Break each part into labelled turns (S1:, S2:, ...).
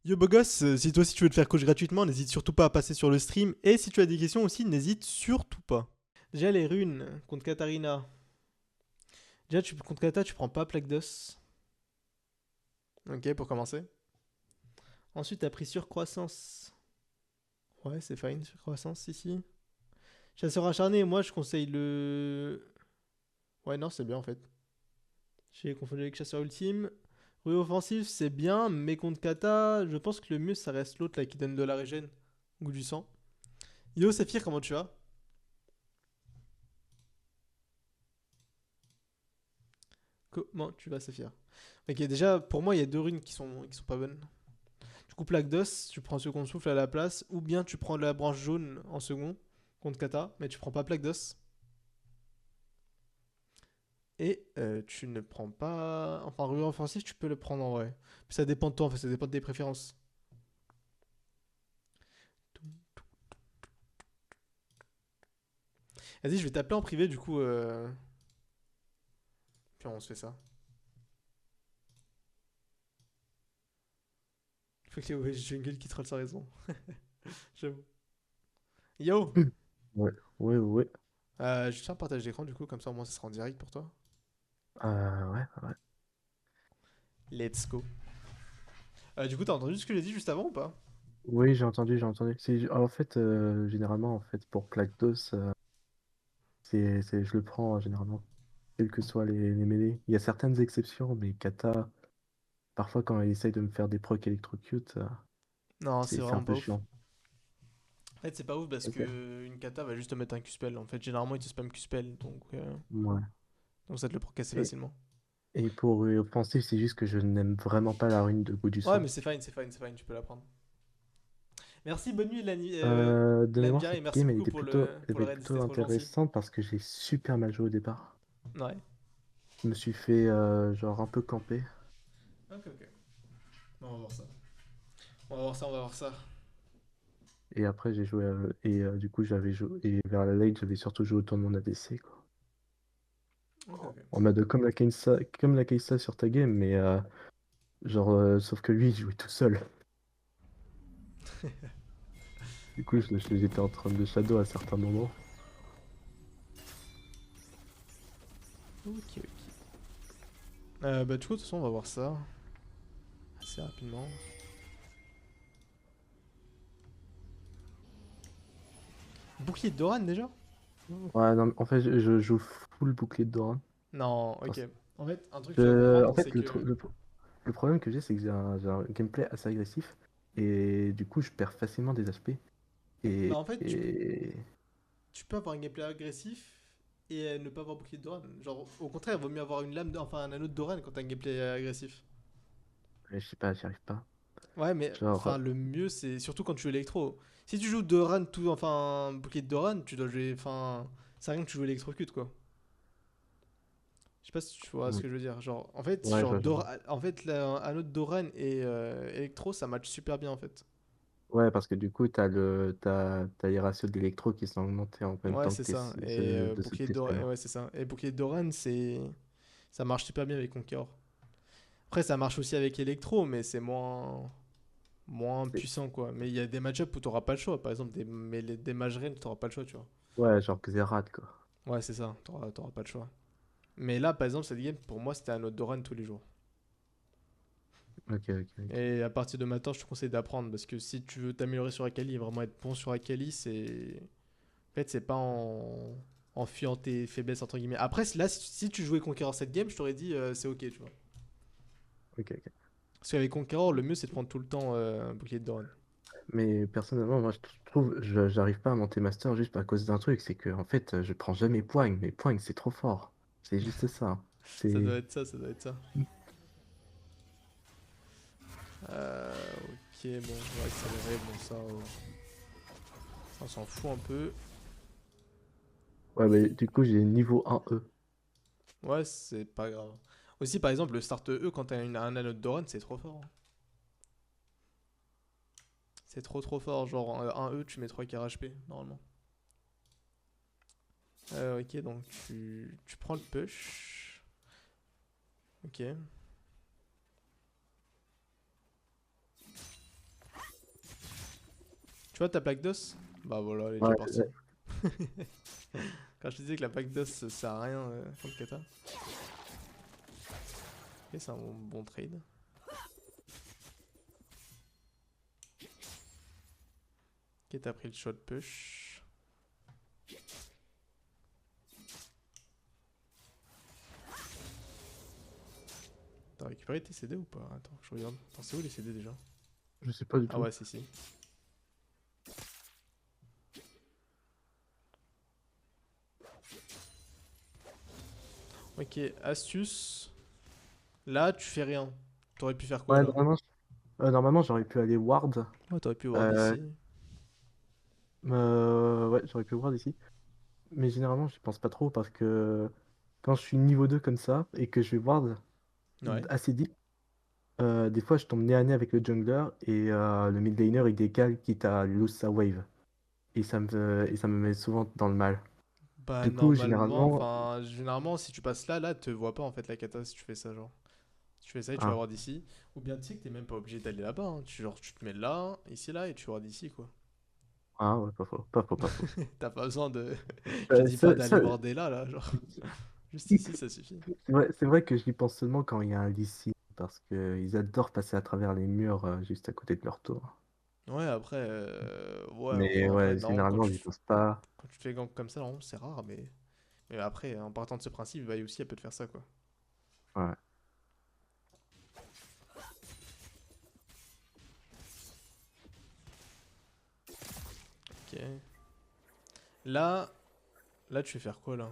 S1: Yo beau gosse, si toi aussi tu veux te faire coach gratuitement, n'hésite surtout pas à passer sur le stream. Et si tu as des questions aussi, n'hésite surtout pas. Déjà les runes contre Katarina. Déjà contre Kata, tu prends pas plaque d'os. Ok, pour commencer. Ensuite, t'as pris surcroissance. Ouais, c'est fine, surcroissance ici. Chasseur acharné, moi je conseille le. Ouais, non, c'est bien en fait. J'ai confondu avec chasseur ultime. Rue offensif, c'est bien, mais contre Kata, je pense que le mieux ça reste l'autre là qui donne de la régène. Goût du sang. Yo Saphir, comment tu vas? Comment tu vas, Saphir? Ok, déjà, pour moi, il y a deux runes qui sont pas bonnes. Du coup, plaque d'os, tu prends second souffle à la place, ou bien tu prends la branche jaune en second contre kata, mais tu prends pas plaque d'os. Et tu ne prends pas. Enfin, rue offensif, tu peux le prendre en vrai. Ça dépend de toi, en fait, ça dépend de tes préférences. Vas-y, je vais t'appeler en privé, du coup. Puis on se fait ça. Faut que les jungle qui troll sa raison. J'avoue. Yo!
S2: Ouais, ouais, ouais.
S1: Je vais faire un partage d'écran, du coup, comme ça au moins ça sera en direct pour toi.
S2: Ouais, ouais.
S1: Let's go. Du coup, t'as entendu ce que j'ai dit juste avant ou pas?
S2: Oui, j'ai entendu, j'ai entendu. En fait, généralement, en fait, pour Plactos, je le prends généralement, quels que soient les mêlées. Il y a certaines exceptions, mais Kata, parfois, quand il essaye de me faire des procs électrocute,
S1: Non, c'est
S2: c'est un
S1: vraiment
S2: peu
S1: pas ouf.
S2: chiant.
S1: En fait, c'est pas ouf parce
S2: Ok.
S1: que une kata va juste te mettre un Q-spell. En fait, généralement, il te spam Q-spell,
S2: Ouais.
S1: donc ça te le prend assez
S2: Et,
S1: facilement.
S2: et pour offensif, c'est juste que je n'aime vraiment pas la rune de goût du
S1: Ouais,
S2: sang.
S1: mais c'est fine, c'est fine, c'est fine, tu peux la prendre. Merci, bonne nuit,
S2: De mémoire,
S1: Lanvia, et
S2: cette
S1: merci
S2: game,
S1: beaucoup
S2: elle
S1: pour le
S2: était
S1: raid,
S2: plutôt
S1: c'était trop gentil.
S2: intéressante parce que j'ai super mal joué au départ.
S1: Ouais.
S2: Je me suis fait genre un peu camper.
S1: Ok, ok. Bon, on va voir ça. On va voir ça, on va voir ça.
S2: Et après, j'ai joué et du coup, j'avais joué et vers la late, j'avais surtout joué autour de mon ADC quoi.
S1: Ok, ok.
S2: En mode comme la Kai'Sa sur ta game, mais genre sauf que lui, il jouait tout seul. Du coup, j'étais en train de shadow à certains moments.
S1: Ok, ok. Bah, du coup, de toute façon, on va voir ça assez rapidement. Bouclier de Doran déjà?
S2: Ouais, non, en fait, je joue full bouclier de Doran.
S1: Non, ok.
S2: Parce-
S1: En fait, un truc que tu dois
S2: En
S1: comprendre, c'est
S2: fait,
S1: que.
S2: le problème que j'ai, c'est que j'ai un gameplay assez agressif et du coup, je perds facilement des HP.
S1: Bah, en fait,
S2: Et
S1: tu peux avoir un gameplay agressif et ne pas avoir bouclier de Doran. Genre, au contraire, il vaut mieux avoir une enfin un anneau de Doran quand t'as un gameplay agressif.
S2: je sais pas, j'y arrive pas.
S1: Ouais, mais
S2: Genre,
S1: enfin, le mieux, c'est surtout quand tu joues électro. Si tu joues Doran, tout, enfin, bouclier de Doran, tu dois jouer. Enfin, c'est rien que tu joues électrocute, quoi. Je sais pas si tu vois ce
S2: mm,
S1: que je veux dire. Genre, en fait,
S2: ouais, je vois.
S1: En fait, anneau de Doran et électro, ça match super bien, en fait.
S2: Ouais, parce que du coup, t'as les ratios d'électro qui sont augmentés en même
S1: Ouais,
S2: temps que
S1: c'est ça. Et
S2: de ceux de
S1: bouclier de
S2: tes
S1: Doran,
S2: spells.
S1: ouais, c'est ça. Et bouclier de Doran, c'est. Ça marche super bien avec Conqueror. Après, ça marche aussi avec Electro, mais c'est moins
S2: C'est-
S1: puissant, quoi. Mais il y a des match-ups où t'auras pas le choix. Par exemple, des mage Rain, t'auras pas le choix, tu vois.
S2: Ouais, genre Xerath, quoi.
S1: Ouais, c'est ça. T'auras pas le choix. Mais là, par exemple, cette game, pour moi, c'était un autre Doran tous les jours.
S2: Ok, ok, ok.
S1: Et à partir de maintenant, je te conseille d'apprendre. Parce que si tu veux t'améliorer sur Akali et vraiment être bon sur Akali, c'est. En fait, c'est pas en fuyant tes faiblesses, entre guillemets. Après, là, si tu jouais Conqueror cette game, je t'aurais dit c'est ok, tu vois.
S2: Ok, ok.
S1: Parce qu'avec Conqueror, le mieux, c'est de prendre tout le temps un bouclier de Doran.
S2: Mais personnellement, moi, je trouve, j'arrive pas à monter master juste à cause d'un truc, c'est que en fait, je prends jamais poigne. Mais poigne, c'est trop fort. C'est juste ça.
S1: Ça
S2: C'est.
S1: doit être ça, ça doit être ça. Ok, bon, on va accélérer, bon ça on s'en fout un peu.
S2: Ouais, mais du coup, j'ai niveau 1E.
S1: Ouais, c'est pas grave. Aussi, par exemple, le start E, quand t'as un anneau de Doran, c'est trop fort, hein. C'est trop trop fort, genre un E, tu mets 3 k HP, normalement. Ok, donc tu prends le push. Ok. Tu vois ta plaque d'os? Bah voilà, elle est déjà
S2: Ouais,
S1: partie. Quand je te disais que la plaque d'os ça sert à rien contre kata. Ok, c'est un bon trade. Ok, t'as pris le shot push. T'as récupéré tes CD ou pas? Attends, je regarde. Attends, c'est où les CD déjà?
S2: je sais pas du
S1: Ah
S2: tout.
S1: ouais, si. Ok, astuce. Là, tu fais rien. T'aurais pu faire quoi
S2: Ouais,
S1: là?
S2: normalement j'aurais pu aller ward.
S1: Ouais, t'aurais pu voir
S2: Euh,
S1: d'ici.
S2: ouais, j'aurais pu ward ici. Mais généralement, je pense pas trop parce que quand je suis niveau 2 comme ça et que je vais ward
S1: Ouais.
S2: assez deep, des fois je tombe nez à nez avec le jungler et le mid laner il décale quitte à lose sa wave. Et ça me met souvent dans le mal.
S1: Bah
S2: Du coup,
S1: normalement,
S2: généralement.
S1: enfin généralement si tu passes là, te vois pas en fait la kata si tu fais ça genre. Si tu fais ça et tu vas
S2: Ah,
S1: voir d'ici. Ou bien tu sais que t'es même pas obligé d'aller là-bas, hein. Genre tu te mets là, ici là et tu vois d'ici quoi.
S2: ah ouais, pas faux, pas faux, pas faux.
S1: T'as pas besoin de. Je te dis pas d'aller voir des là, genre. Juste ici ça suffit.
S2: c'est vrai que j'y pense seulement quand il y a un Lee Sin, parce qu'ils adorent passer à travers les murs juste à côté de leur tour.
S1: Ouais après, ouais enfin
S2: Mais
S1: en vrai
S2: ouais,
S1: non
S2: généralement, j'y pense pas.
S1: quand tu te fais gank comme ça, normalement c'est rare mais après en partant de ce principe, Va aussi elle peut te faire ça quoi.
S2: Ouais.
S1: Ok. Là, là tu vais faire quoi là?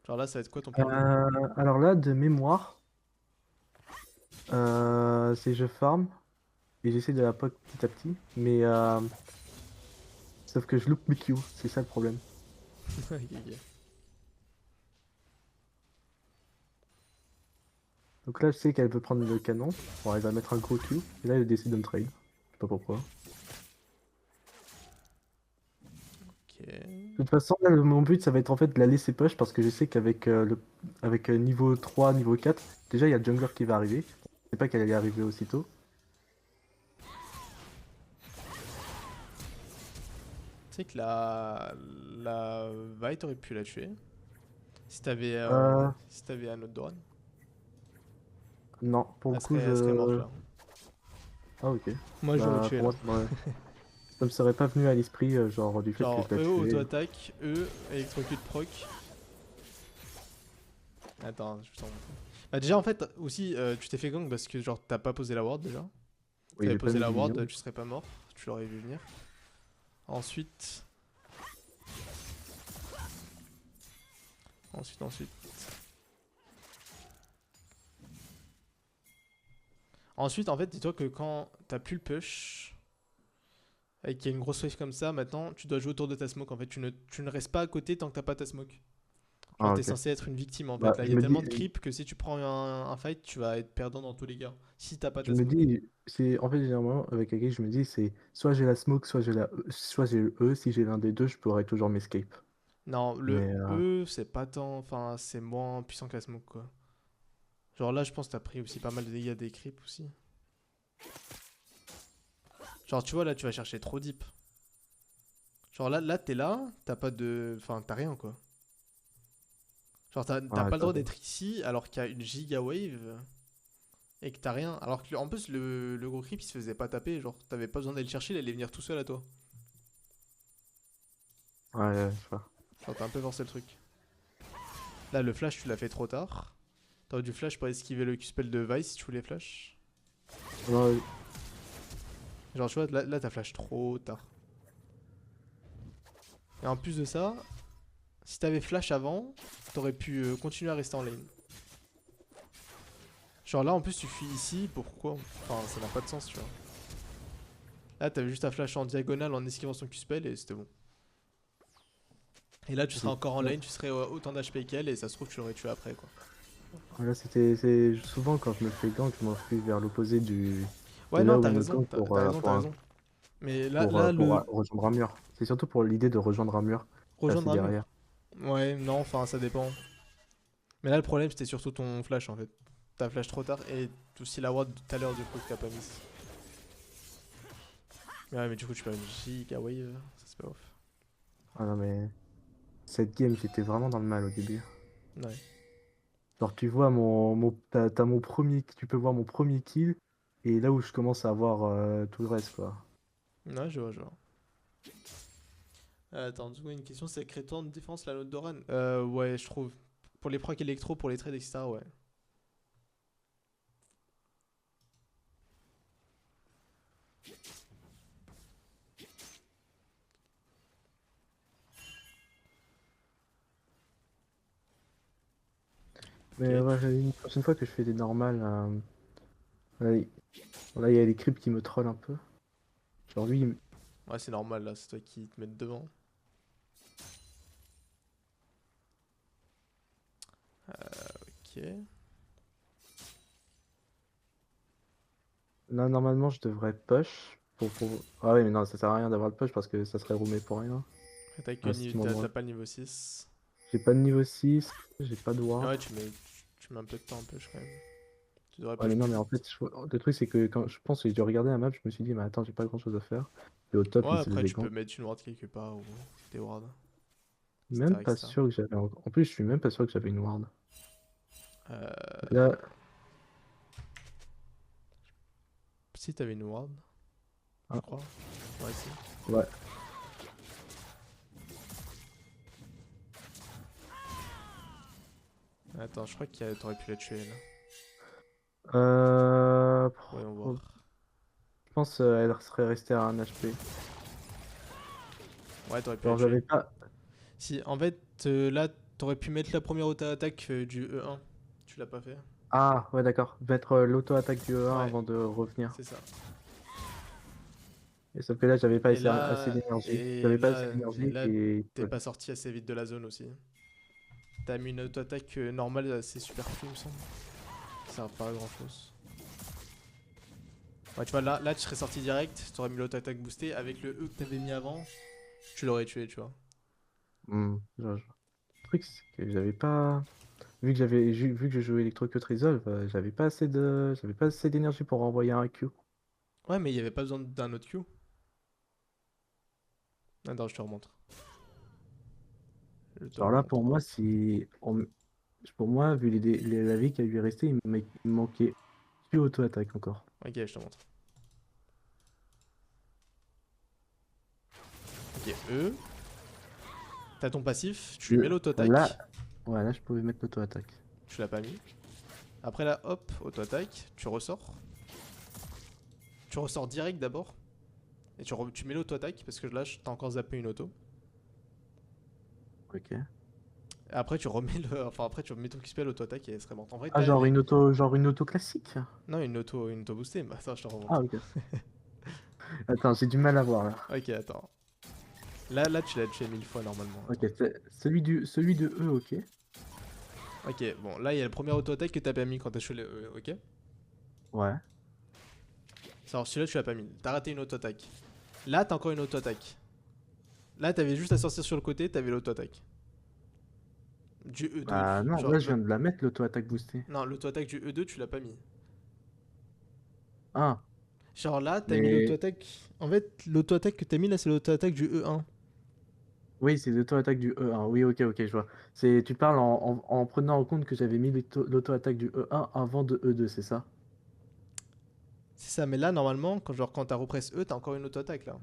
S1: Genre là ça va être quoi ton plan de jeu?
S2: Alors là, de mémoire, c'est je farm et j'essaie de la poke petit à petit, mais sauf que je loupe mes Q, c'est ça le problème.
S1: Ok, ok.
S2: Donc là, je sais qu'elle veut prendre le canon. Bon, elle va mettre un gros Q, et là, elle décide de me trade. Je sais pas pourquoi.
S1: Ok.
S2: De toute façon, là, mon but, ça va être en fait de la laisser push parce que je sais qu'avec niveau 3, niveau 4, déjà il y a le jungler qui va arriver. Je sais pas qu'elle allait arriver aussitôt.
S1: Tu sais que la Vi t'aurais pu la tuer
S2: Euh,
S1: si t'avais un autre drone.
S2: non, pour le coup,
S1: Elle serait morte
S2: je.
S1: là.
S2: Ah, ok.
S1: Moi je l'aurais
S2: Bah,
S1: tué
S2: pour
S1: là.
S2: moi, ça me serait pas venu à l'esprit, genre, du fait que je
S1: Genre
S2: la
S1: E
S2: tuais.
S1: auto-attaque, E électrocute proc. Attends, je t'en montre. Bah déjà en fait aussi tu t'es fait gang parce que genre t'as pas posé la ward déjà.
S2: Oui,
S1: T'avais
S2: j'ai pas
S1: posé
S2: mis
S1: la
S2: d'illusion.
S1: ward, tu serais pas mort, tu l'aurais vu venir. Ensuite, ensuite. Ensuite en fait dis-toi que quand t'as plus le push et qu'il y a une grosse wave comme ça, maintenant tu dois jouer autour de ta smoke en fait. Tu ne restes pas à côté tant que t'as pas ta smoke. Genre
S2: Ah,
S1: t'es
S2: ok.
S1: censé être une victime en fait.
S2: Bah,
S1: Là il y
S2: je
S1: a
S2: me
S1: tellement
S2: dis,
S1: de creep que si tu prends un fight, tu vas être perdant dans tous les cas. Si t'as pas
S2: je
S1: ta
S2: me
S1: smoke.
S2: dis, c'est en fait généralement avec Agi, je me dis c'est soit j'ai la smoke, soit j'ai le E. Si j'ai l'un des deux, je pourrais toujours m'escape.
S1: Non, le
S2: Mais
S1: E c'est pas tant. Enfin, c'est moins puissant que la smoke quoi. Genre là je pense que t'as pris aussi pas mal de dégâts des creeps aussi. Genre tu vois là tu vas chercher trop deep. Genre là t'es là, t'as pas de. Enfin t'as rien quoi. Genre t'as
S2: ouais,
S1: pas le
S2: ça
S1: droit
S2: va.
S1: d'être ici alors qu'il y a une giga wave et que t'as rien. Alors que en plus le gros creep il se faisait pas taper. Genre t'avais pas besoin d'aller le chercher, il allait venir tout seul à toi.
S2: Ouais, ouais, je vois.
S1: Genre t'as un peu forcé le truc. Là le flash tu l'as fait trop tard. T'aurais dû flash pour esquiver le Q-spell de Vice si tu voulais flash.
S2: Non,
S1: Genre tu vois là t'as flash trop tard. Et en plus de ça, si t'avais flash avant, t'aurais pu continuer à rester en lane. Genre là en plus tu fuis ici, pourquoi? Enfin ça n'a pas de sens tu vois. Là t'avais juste à flash en diagonale en esquivant son Q-spell et c'était bon. Et là tu serais encore en
S2: là,
S1: lane, tu serais autant d'HP qu'elle et ça se trouve tu l'aurais tué après quoi.
S2: là, c'est souvent quand je me fais gank, je m'enfuis vers l'opposé de
S1: Ouais non
S2: là où
S1: t'as
S2: il me
S1: raison,
S2: gank pour,
S1: t'as raison. Mais
S2: pour rejoindre un mur. C'est surtout pour l'idée de rejoindre un mur, passer
S1: rejoindre un
S2: derrière.
S1: mur. Ouais non enfin ça dépend. Mais là le problème c'était surtout ton flash en fait. T'as flash trop tard et aussi la ward tout à l'heure du coup que t'as pas mis. Ouais, mais du coup, tu perds une giga wave, ça c'est pas ouf.
S2: Ah non, mais cette game, j'étais vraiment dans le mal au début.
S1: Ouais.
S2: Genre, tu vois, t'as mon premier, tu peux voir mon premier kill, et là où je commence à voir tout le reste, quoi.
S1: Ouais, je vois, je vois. Attends, du coup, une question, c'est créateur de défense la note d'Oran? Ouais, je trouve. Pour les procs électro, pour les trades, etc., ouais.
S2: Mais
S1: Ok.
S2: ouais, une prochaine fois que je fais des normales, là, il y a les creeps qui me trollent un peu. Genre lui,
S1: Ouais, c'est normal, là, c'est toi qui te mets devant. Ok.
S2: là, normalement, je devrais push Ah ouais, mais non, ça sert à rien d'avoir le push parce que ça serait roumé pour rien.
S1: T'as que
S2: Ah, si tu
S1: t'as
S2: m'en
S1: pas le niveau 6.
S2: J'ai pas de niveau 6, j'ai pas de
S1: Ah
S2: ward.
S1: ouais, tu mets un peu de temps en push quand même. Tu devrais
S2: Ouais, mais
S1: push
S2: non,
S1: plus
S2: mais en
S1: vite.
S2: fait, le truc, c'est que quand je pense que j'ai dû regarder la map, je me suis dit, mais attends, j'ai pas grand chose à faire. Et au top,
S1: Ouais,
S2: il se
S1: après,
S2: faisait
S1: tu peux
S2: gank.
S1: mettre une ward quelque part ou des wards,
S2: Même
S1: etc.
S2: pas
S1: etc.
S2: sûr que j'avais. En plus, je suis même pas sûr que j'avais une ward.
S1: Euh,
S2: Là,
S1: Si t'avais une ward, je
S2: ah,
S1: crois. Ouais, si.
S2: ouais.
S1: Attends, je crois que t'aurais pu la tuer là.
S2: Euh...
S1: Voyons voir.
S2: Je pense elle serait restée à un HP.
S1: Ouais, t'aurais pu la
S2: Genre,
S1: tuer.
S2: j'avais pas.
S1: Si, en fait, là, t'aurais pu mettre la première auto-attaque du E1. Tu l'as pas fait.
S2: Ah, ouais, d'accord. Mettre l'auto-attaque du E1
S1: Ouais,
S2: avant de revenir.
S1: c'est ça.
S2: Et sauf que là, j'avais pas
S1: Et
S2: assez
S1: là,
S2: d'énergie.
S1: et
S2: J'avais pas assez
S1: là, et
S2: d'énergie
S1: là,
S2: et.
S1: t'es
S2: Ouais.
S1: pas sorti assez vite de la zone aussi. T'as mis une auto-attaque normale, c'est super fou, il me semble. Ça sert pas à grand chose. Ouais, tu vois, là, tu serais sorti direct, t'aurais mis l'auto-attaque boostée. Avec le E que t'avais mis avant, tu l'aurais tué, tu vois.
S2: Le truc, c'est que j'avais pas. Vu que je jouais Electrocute Resolve, j'avais pas assez d'énergie pour envoyer un Q.
S1: Ouais, mais il y avait pas besoin d'un autre Q. Attends, je te remontre. Je te
S2: Alors là,
S1: remontre.
S2: pour moi, pour moi, vu la vie qui a lui est restée, il me manquait Q auto-attaque encore.
S1: Ok, je te montre. Ok, E. T'as ton passif, tu lui mets
S2: Là,
S1: l'auto-attaque.
S2: ouais, là, je pouvais mettre l'auto-attaque.
S1: Tu l'as pas mis. Après là, hop, auto-attaque, tu ressors. Tu ressors direct d'abord. Et tu mets l'auto-attaque parce que là, t'as encore zappé une auto.
S2: Ok.
S1: Et après, tu remets le. Enfin, après, tu remets ton XP à l'auto-attaque et elle serait morte. En vrai,
S2: Ah, genre une auto classique?
S1: Non, une auto boostée. Bah, attends, je te
S2: Ah,
S1: remonte.
S2: ok. Attends, j'ai du mal à voir là.
S1: Ok, attends. Là, tu l'as tué 1000 fois normalement.
S2: Ok,
S1: Attends.
S2: celui de E, ok.
S1: Ok, bon, là, il y a le premier auto-attaque que t'as pas mis quand t'as tué le E, ok?
S2: Ouais.
S1: Alors, celui-là, tu l'as pas mis. T'as raté une auto-attaque. Là, t'as encore une auto-attaque. Là, t'avais juste à sortir sur le côté, t'avais l'auto-attaque. Du E2.
S2: Bah non,
S1: Genre,
S2: là, je viens de la mettre, l'auto-attaque boostée.
S1: non, l'auto-attaque du E2, tu l'as pas mis.
S2: Ah,
S1: Genre là, t'as mis
S2: mais
S1: l'auto-attaque. En fait, l'auto-attaque que t'as mis là, c'est l'auto-attaque du E1.
S2: oui, c'est l'auto-attaque du E1. Oui, ok, ok, je vois. Tu parles en prenant en compte que j'avais mis l'auto-attaque du E1 avant de E2, c'est ça?
S1: C'est ça, mais là, normalement, quand t'as represse E, t'as encore une auto-attaque là.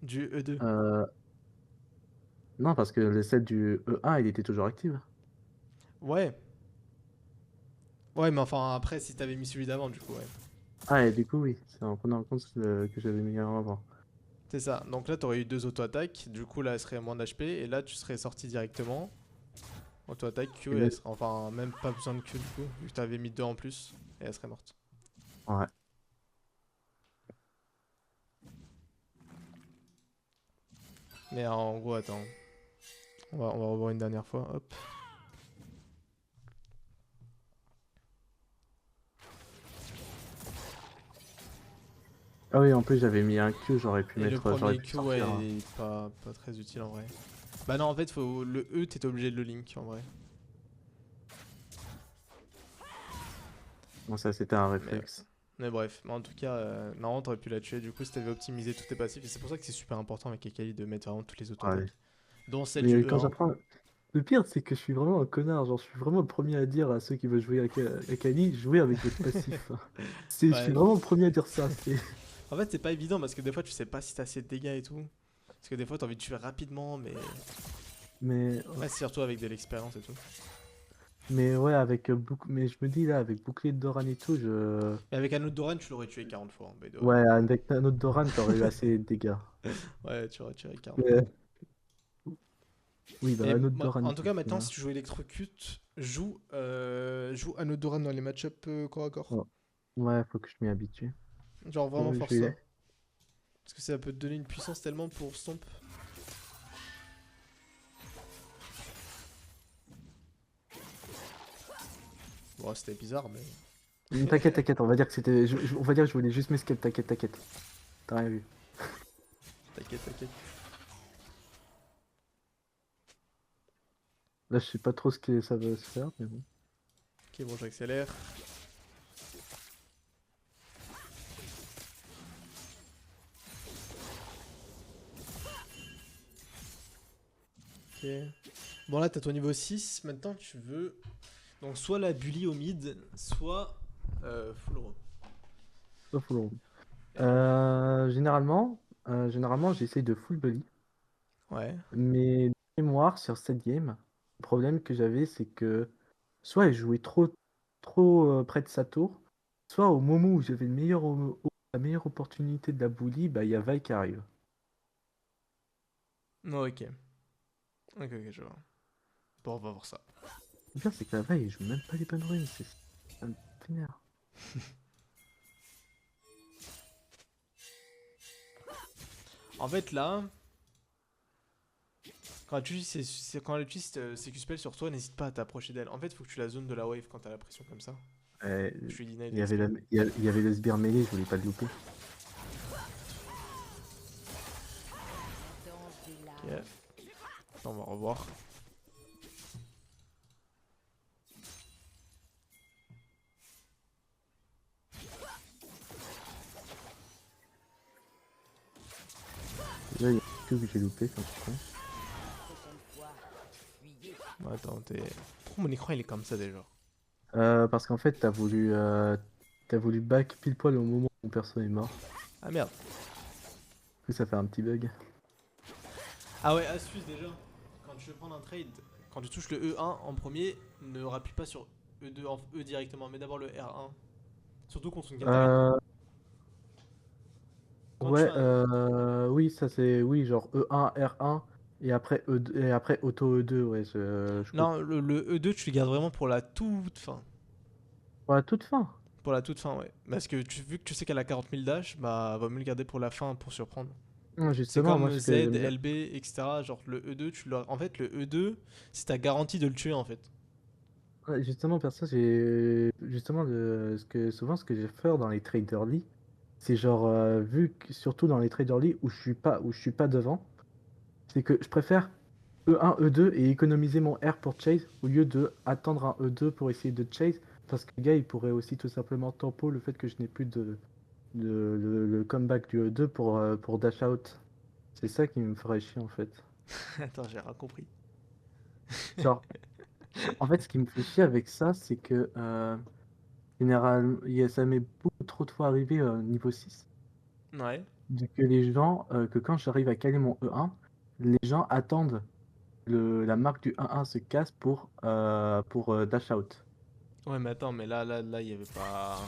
S1: Du E2.
S2: Euh, non, parce que le set du E1, il était toujours actif.
S1: Ouais. Ouais, mais enfin, après, si t'avais mis celui d'avant, du coup, ouais.
S2: Ah, et du coup, oui, c'est en prenant en compte que j'avais mis un avant.
S1: C'est ça. Donc là, t'aurais eu deux auto-attaques. Du coup, là, elle serait moins d'HP. Et là, tu serais sorti directement. Auto-attaque,
S2: Et
S1: Q, et
S2: là,
S1: elle serait. Enfin, même pas besoin de Q du coup. Vu que t'avais mis deux en plus. Et elle serait morte.
S2: ouais.
S1: Mais en gros, attends. On va revoir une dernière fois. Hop.
S2: Ah oui, en plus, j'avais mis un Q,
S1: Et le
S2: j'aurais
S1: premier
S2: pu
S1: Q, ouais,
S2: sortir.
S1: il est pas très utile en vrai. Bah non, en fait, le E, t'étais obligé de le link en vrai.
S2: Bon, ça, c'était un
S1: Mais ouais.
S2: réflexe.
S1: Mais bref, mais en tout cas, non, t'aurais pu la tuer. Du coup, si t'avais optimisé tous tes passifs, et c'est pour ça que c'est super important avec Akali de mettre vraiment toutes les
S2: Ouais.
S1: auto-attaques, dont celle du
S2: Mais quand
S1: E1.
S2: j'apprends. Le pire, c'est que je suis vraiment un connard. Genre, je suis vraiment le premier à dire à ceux qui veulent jouer à Kali, jouez avec votre passif. Je suis
S1: Ouais.
S2: vraiment le premier à dire ça.
S1: En fait, c'est pas évident parce que des fois, tu sais pas si t'as assez de dégâts et tout. Parce que des fois, t'as envie de tuer rapidement, mais.
S2: Mais,
S1: Ouais, c'est surtout avec de l'expérience et tout.
S2: mais ouais, avec beaucoup. Mais je me dis là, avec bouclier de Doran et tout, je.
S1: Et avec un autre Doran, tu l'aurais tué 40 fois, by the way.
S2: Ouais, avec un autre Doran, j'aurais eu assez de dégâts.
S1: Ouais, tu aurais tué 40 fois.
S2: Mais- Oui, bah
S1: Et
S2: un autre Doran
S1: en
S2: et
S1: tout
S2: tout,
S1: cas,
S2: tu
S1: maintenant,
S2: vois.
S1: si tu joues électrocute, joue Anneau Doran dans les match-up corps à corps.
S2: Ouais, ouais, faut que je m'y habitue.
S1: Genre, vraiment
S2: Ouais, je
S1: force ça.
S2: vais.
S1: Parce que ça peut te donner une puissance tellement pour Stomp. Bon, c'était bizarre, mais.
S2: T'inquiète, t'inquiète, on va dire que c'était. On va dire que je voulais juste m'escape, t'inquiète, t'inquiète. T'as rien vu.
S1: T'inquiète, t'inquiète.
S2: Là, je sais pas trop ce que ça va se faire, mais bon.
S1: Ok, bon, j'accélère. Ok. Bon, là, t'as ton niveau 6. Maintenant, tu veux. Donc, soit la bully au mid, soit full roam.
S2: Pas full room.
S1: Et donc.
S2: Généralement, j'essaye de full bully.
S1: Ouais.
S2: Mais de mémoire sur cette game, le problème que j'avais, c'est que soit elle jouait trop près de sa tour, soit au moment où j'avais la meilleure opportunité de la bully, bah il y a Vi qui arrive.
S1: Ok. Ok, ok, je vois. Bon, on va voir ça.
S2: Le pire, c'est que la Vi, elle joue même pas les bonnes runes, ça me vénère.
S1: En fait, là, quand elle utilise ses spells sur toi, n'hésite pas à t'approcher d'elle. En fait, faut que tu la zones de la wave quand t'as la pression comme ça.
S2: Euh,
S1: Je lui deny
S2: il y avait
S1: d'XP.
S2: il y avait le sbire mêlé, je voulais pas le louper.
S1: Ok. On va revoir.
S2: Déjà, il y a que j'ai loupé comme ça.
S1: Bon, attends, pourquoi mon écran il est comme ça déjà?
S2: Parce qu'en fait, t'as voulu back pile poil au moment où mon perso est mort.
S1: Ah merde.
S2: Du coup, ça fait un petit bug.
S1: Ah ouais, astuce déjà. Quand tu veux prendre un trade, quand tu touches le E1 en premier, ne rappuie pas sur E2 en E directement, mais d'abord le R1. Surtout contre une Katarina.
S2: Euh,
S1: Quand tu fais
S2: Ouais,
S1: un...
S2: oui, ça c'est, oui, genre E1, R1, et après, et après Auto E2, ouais, je coupe.
S1: Non, le E2, tu le gardes vraiment pour la toute fin.
S2: Pour la toute fin.
S1: Pour la toute fin, ouais. Parce que vu que tu sais qu'elle a 40 000 dash, bah va mieux le garder pour la fin pour surprendre.
S2: Non,
S1: C'est
S2: justement, moi,
S1: comme
S2: ce
S1: Z,
S2: que j'aime bien.
S1: LB, etc. Genre le E2, en fait, le E2, c'est ta garantie de le tuer en fait.
S2: Ouais, justement, perso, justement, souvent, ce que j'ai fait dans les trades early, c'est genre, vu que, surtout dans les trades early où je suis pas devant, c'est que je préfère E1, E2 et économiser mon R pour chase au lieu de attendre un E2 pour essayer de chase, parce que le gars, il pourrait aussi tout simplement tempo le fait que je n'ai plus le comeback du E2 pour dash out. C'est ça qui me ferait chier en fait.
S1: Attends, j'ai rien compris.
S2: Genre, en fait, ce qui me fait chier avec ça, c'est que généralement, ça m'est beaucoup trop de fois arrivé niveau 6,
S1: Ouais.
S2: que quand j'arrive à caler mon E1, les gens attendent la marque du 1-1 se casse pour dash out.
S1: Ouais, mais attends, mais là, il y avait pas.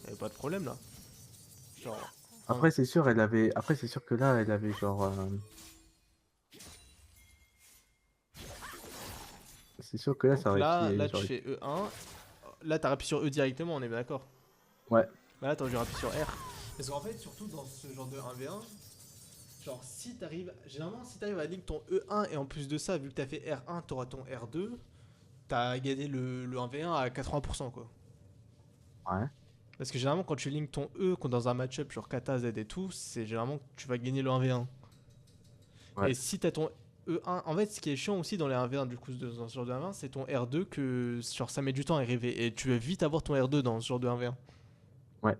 S1: Il y avait pas de problème là. Genre. Enfin,
S2: Après, c'est sûr que là, elle avait genre. C'est sûr que là, ça
S1: donc
S2: aurait
S1: là,
S2: été.
S1: tu fais E1. Là, t'as rappuyé sur E directement, on est d'accord.
S2: Ouais.
S1: Bah là, t'aurais dû rappuyer sur R. Parce qu'en fait, surtout dans ce genre de 1v1, genre si t'arrives. Généralement, si t'arrives à link ton E1 et en plus de ça, vu que t'as fait R1, t'auras ton R2, t'as gagné le 1v1 à 80% quoi.
S2: Ouais.
S1: Parce que généralement, quand tu link ton E dans un match-up genre Kata, Z et tout, c'est généralement que tu vas gagner le 1v1.
S2: Ouais.
S1: Et si t'as ton E1, en fait, ce qui est chiant aussi dans les 1v1, du coup, dans ce genre de 1v1, c'est ton R2 que genre, ça met du temps à arriver. Et tu veux vite avoir ton R2 dans ce genre de 1v1.
S2: Ouais.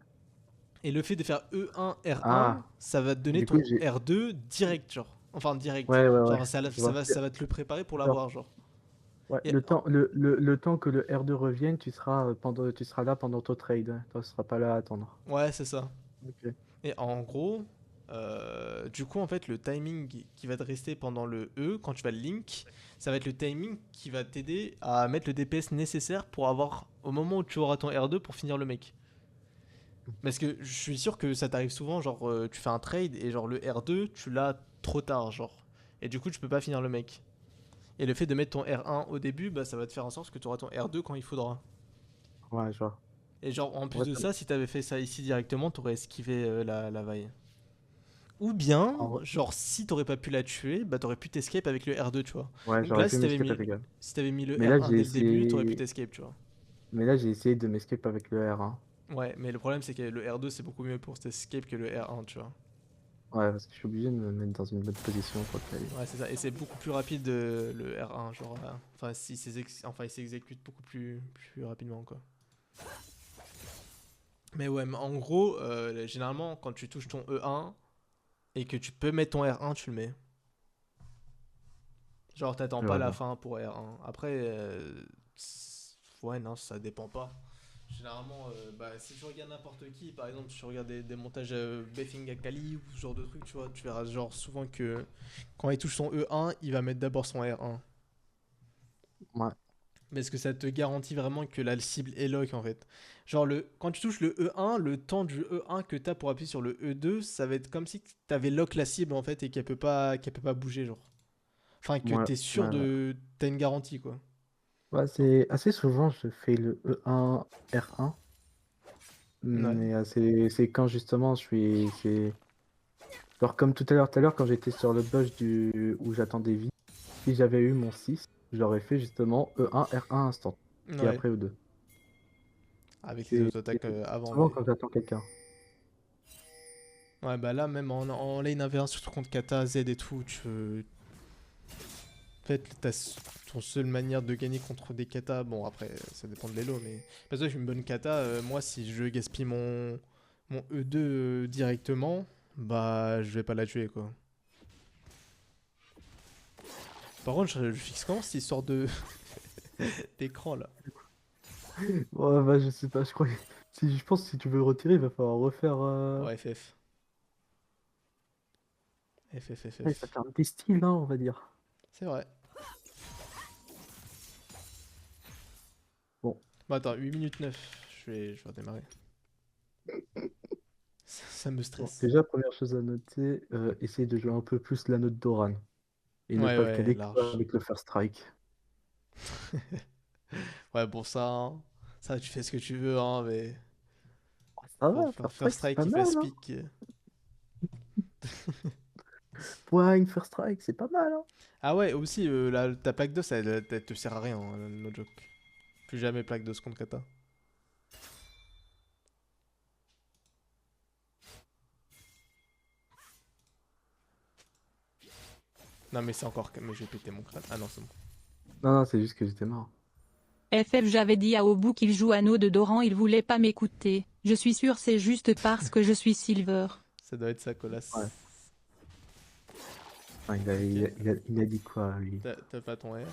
S1: Et le fait de faire E1, R1,
S2: Ah,
S1: ça va te donner
S2: du coup,
S1: ton R2 direct, genre. Enfin, direct.
S2: ouais,
S1: Genre,
S2: je vois.
S1: ça va te le préparer pour
S2: Alors,
S1: l'avoir, genre.
S2: ouais,
S1: Et,
S2: le temps que le R2 revienne, tu seras là pendant ton trade, hein. Toi, tu seras pas là à attendre.
S1: ouais, c'est ça.
S2: Ok.
S1: Et en gros, du coup, en fait, le timing qui va te rester pendant le E, quand tu vas le link, ça va être le timing qui va t'aider à mettre le DPS nécessaire pour avoir, au moment où tu auras ton R2 pour finir le mec. Parce que je suis sûr que ça t'arrive souvent, genre, tu fais un trade et genre le R2, tu l'as trop tard, genre. Et du coup, tu peux pas finir le mec. Et le fait de mettre ton R1 au début, bah, ça va te faire en sorte que tu auras ton R2 quand il faudra.
S2: Ouais, je vois.
S1: Et genre, en
S2: En
S1: plus
S2: vrai,
S1: de ça, si t'avais fait ça ici directement, t'aurais esquivé la vaille. Ou bien,
S2: en vrai-
S1: genre, si t'aurais pas pu la tuer, bah t'aurais pu t'escape avec le R2, tu vois.
S2: ouais,
S1: Donc
S2: j'aurais
S1: là,
S2: pu m'escape avec elle.
S1: si t'avais mis le
S2: Mais là,
S1: R1
S2: j'ai
S1: dès le début, t'aurais pu
S2: essayé.
S1: t'escape, tu vois.
S2: Mais là, j'ai essayé de m'escape avec le R1.
S1: Ouais, mais le problème, c'est que le R2, c'est beaucoup mieux pour t'escape que le R1, tu vois.
S2: Ouais, parce que je suis obligé de me mettre dans une bonne position pour y aller.
S1: Ouais, c'est ça. Et c'est beaucoup plus rapide le R1, genre. Enfin, enfin, il s'exécute beaucoup plus rapidement, quoi. Mais ouais, mais en gros, généralement, quand tu touches ton E1 et que tu peux mettre ton R1, tu le mets. Genre, t'attends
S2: Je
S1: pas
S2: vois,
S1: la
S2: genre.
S1: fin pour R1. Après, ouais, non, ça dépend pas. Généralement, bah, si tu regardes n'importe qui, par exemple, si tu regardes des montages Beffing Akali ou ce genre de truc, tu vois, tu verras genre souvent que quand il touche son E1, il va mettre d'abord son R1.
S2: Ouais,
S1: Mais est-ce que ça te garantit vraiment que la cible est lock en fait? Genre, quand tu touches le E1, le temps du E1 que t'as pour appuyer sur le E2, ça va être comme si t'avais lock la cible en fait et qu'elle peut pas bouger, genre. Enfin, que
S2: ouais,
S1: t'es sûr
S2: ouais.
S1: de. T'as une garantie quoi.
S2: Ouais, c'est assez souvent, je fais le E1, R1.
S1: Ouais.
S2: Mais c'est quand justement je suis. Alors, comme tout à l'heure, quand j'étais sur le bush où j'attends des vies, si j'avais eu mon 6, j'aurais fait justement E1, R1 instant. Et
S1: Ouais.
S2: après E2.
S1: Avec les
S2: C'est
S1: auto-attaques avant,
S2: souvent
S1: mais.
S2: quand j'attends quelqu'un.
S1: Ouais, bah là, même en lane 1v1, surtout contre Kata, Z et tout, en fait, ton seule manière de gagner contre des katas, bon après ça dépend de l'élo, mais parce que une bonne kata, moi si je gaspille mon E2 directement, bah je vais pas la tuer quoi. Par contre, je fixe comment cette histoire de d'écran là?
S2: Ouais, bah je sais pas, je crois que si je pense que si tu veux le retirer, il va falloir refaire.
S1: Oh, FF. FF,
S2: Ouais, ça
S1: FF.
S2: fait un petit style, hein, on va dire.
S1: C'est vrai.
S2: Bon,
S1: Bon, attends, 8 minutes 9. Je vais redémarrer. Ça me
S2: bon,
S1: stresse.
S2: déjà, première chose à noter, essayer de jouer un peu plus la note d'Oran. Et ne
S1: Ouais,
S2: pas le
S1: ouais,
S2: caler que
S1: large.
S2: avec le First Strike.
S1: Ouais, pour ça, hein, ça tu fais ce que tu veux, hein, mais
S2: Ça
S1: pour
S2: va,
S1: faire
S2: First
S1: First
S2: Strike, c'est
S1: Strike
S2: pas
S1: qui
S2: mal,
S1: fasse
S2: hein.
S1: pique.
S2: Ouais, une First Strike, c'est pas mal, hein.
S1: Ah ouais, aussi, ta plaque d'os, elle te sert à rien, hein, no joke. Plus jamais plaque d'os contre kata. Non, mais c'est encore. Mais je vais péter mon crâne. Ah non, c'est bon.
S2: Non, non, c'est juste que j'étais mort.
S3: FF j'avais dit à Obu qu'il joue anneau de Doran il voulait pas m'écouter. Je suis sûr c'est juste parce que je suis Silver.
S1: Ça doit être ça, Colas.
S2: Ouais. Enfin,
S1: Ok.
S2: il a dit quoi, lui?
S1: T'as pas ton R.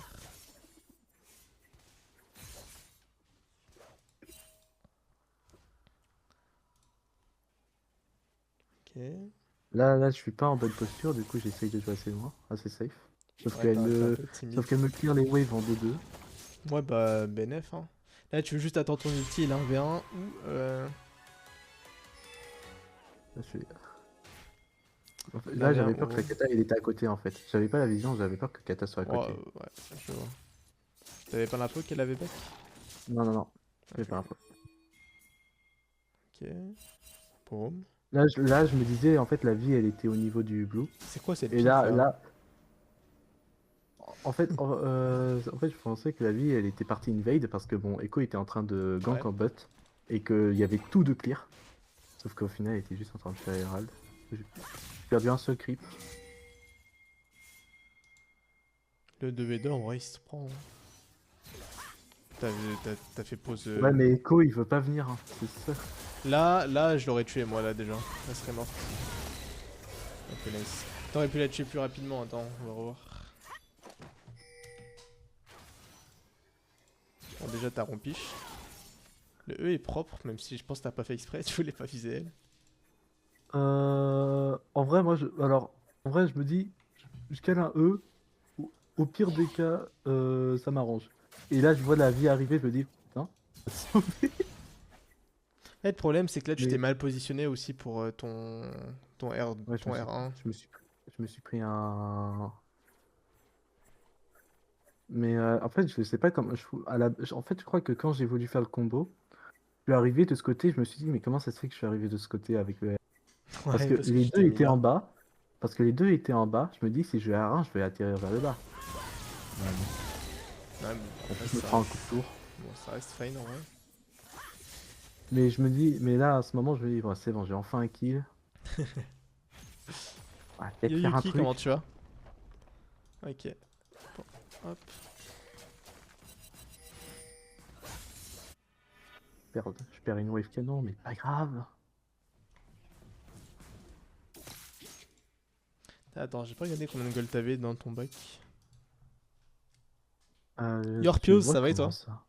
S1: Ok.
S2: Là, je suis pas en bonne posture, du coup, j'essaye de jouer assez loin, assez safe. Sauf
S1: Ouais,
S2: qu'elle
S1: t'es un
S2: me,
S1: peu timide.
S2: sauf qu'elle me clear les waves en 2-2.
S1: Ouais, bah, BNF, hein. Là, tu veux juste attendre ton ulti, il 1v1 ou.
S2: Là, là,
S1: L'1v1
S2: j'avais peur que
S1: ou.
S2: la kata, elle était à côté, en fait. J'avais pas la vision, j'avais peur que kata soit à
S1: Ouais,
S2: côté.
S1: ouais, je vois. T'avais pas l'info qu'elle avait back?
S2: Non, non, non. Je
S1: Ok.
S2: pas l'info.
S1: Ok. Boum.
S2: Là, je me disais, en fait, la vie, elle était au niveau du blue.
S1: C'est quoi cette
S2: Et
S1: pink là?
S2: en fait, je pensais que la vie, elle était partie invade parce que, bon, Echo était en train de gank
S1: Ouais.
S2: en bot et qu'il y avait tout de clear. Sauf qu'au final, elle était juste en train de faire Herald. J'ai perdu un seul creep.
S1: Le 2v2, en vrai, il se prend, hein. T'as t'as fait pause.
S2: Ouais, mais Echo, il veut pas venir, hein, c'est ça.
S1: Là, je l'aurais tué moi là déjà. Elle serait morte. Ok, nice. T'aurais pu la tuer plus rapidement, attends, on va revoir. Bon, déjà t'as rompiche. Le E est propre, même si je pense que t'as pas fait exprès, tu voulais pas viser elle.
S2: En vrai, alors, en vrai, je me dis, je cale un E, au pire des cas, ça m'arrange. Et là, je vois la vie arriver, je me dis, putain, sauvé.
S1: Et le problème, c'est que là tu t'es
S2: Mais
S1: mal positionné aussi pour ton,
S2: ouais,
S1: ton R1.
S2: je me suis pris un. Mais en fait, je sais pas comment. En fait, je crois que quand j'ai voulu faire le combo, je suis arrivé de ce côté, je me suis dit, mais comment ça se fait que je suis arrivé de ce côté avec le R? Parce
S1: Ouais,
S2: que
S1: parce que
S2: les
S1: tu
S2: deux
S1: t'es mis
S2: étaient en
S1: là.
S2: bas. Parce que les deux étaient en bas, je me dis, si je vais R1, je vais atterrir vers le bas. Ouais, bon.
S1: Ouais, bon,
S2: En
S1: après,
S2: plus, je me
S1: ça
S2: prends un coup de
S1: reste...
S2: tour.
S1: Bon, ça reste fine en vrai.
S2: Mais je me dis, mais là, à ce moment, je me dis, bon, c'est bon, j'ai enfin un kill. On va peut-être
S1: Yo
S2: faire un
S1: Yuki, comment
S2: truc.
S1: tu vas? Ok. Bon, hop.
S2: Je perds une wave canon, mais pas grave.
S1: Attends, j'ai pas regardé combien de gold t'avais dans ton bac.
S2: Tu
S1: Yorpios,
S2: vois
S1: ça va et
S2: comment
S1: toi?
S2: ça?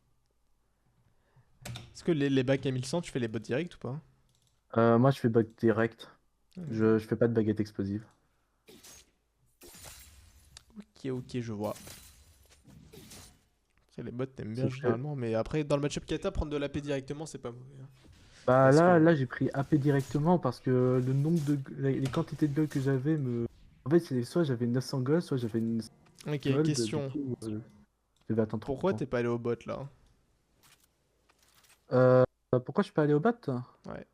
S1: Est-ce que les bacs à 1100, tu fais les bots direct ou pas?
S2: Moi, je fais bug direct.
S1: Hmm.
S2: Je fais pas de baguette explosive.
S1: Ok, ok, je vois. Après, les bots t'aimes bien
S2: Sauf que,
S1: généralement, mais après, dans le match-up kata, prendre de l'AP directement, c'est pas mauvais, hein.
S2: bah
S1: Parce que.
S2: là, j'ai pris AP directement parce que le nombre de, les quantités de gold que j'avais me. En fait, c'est soit j'avais 900 gold, soit j'avais une
S1: Ok,
S2: gold. Du
S1: question.
S2: coup, je devais attendre trop
S1: Pourquoi
S2: longtemps.
S1: t'es pas allé au bot là?
S2: Euh, Pourquoi je suis pas allé au bot?
S1: Ouais,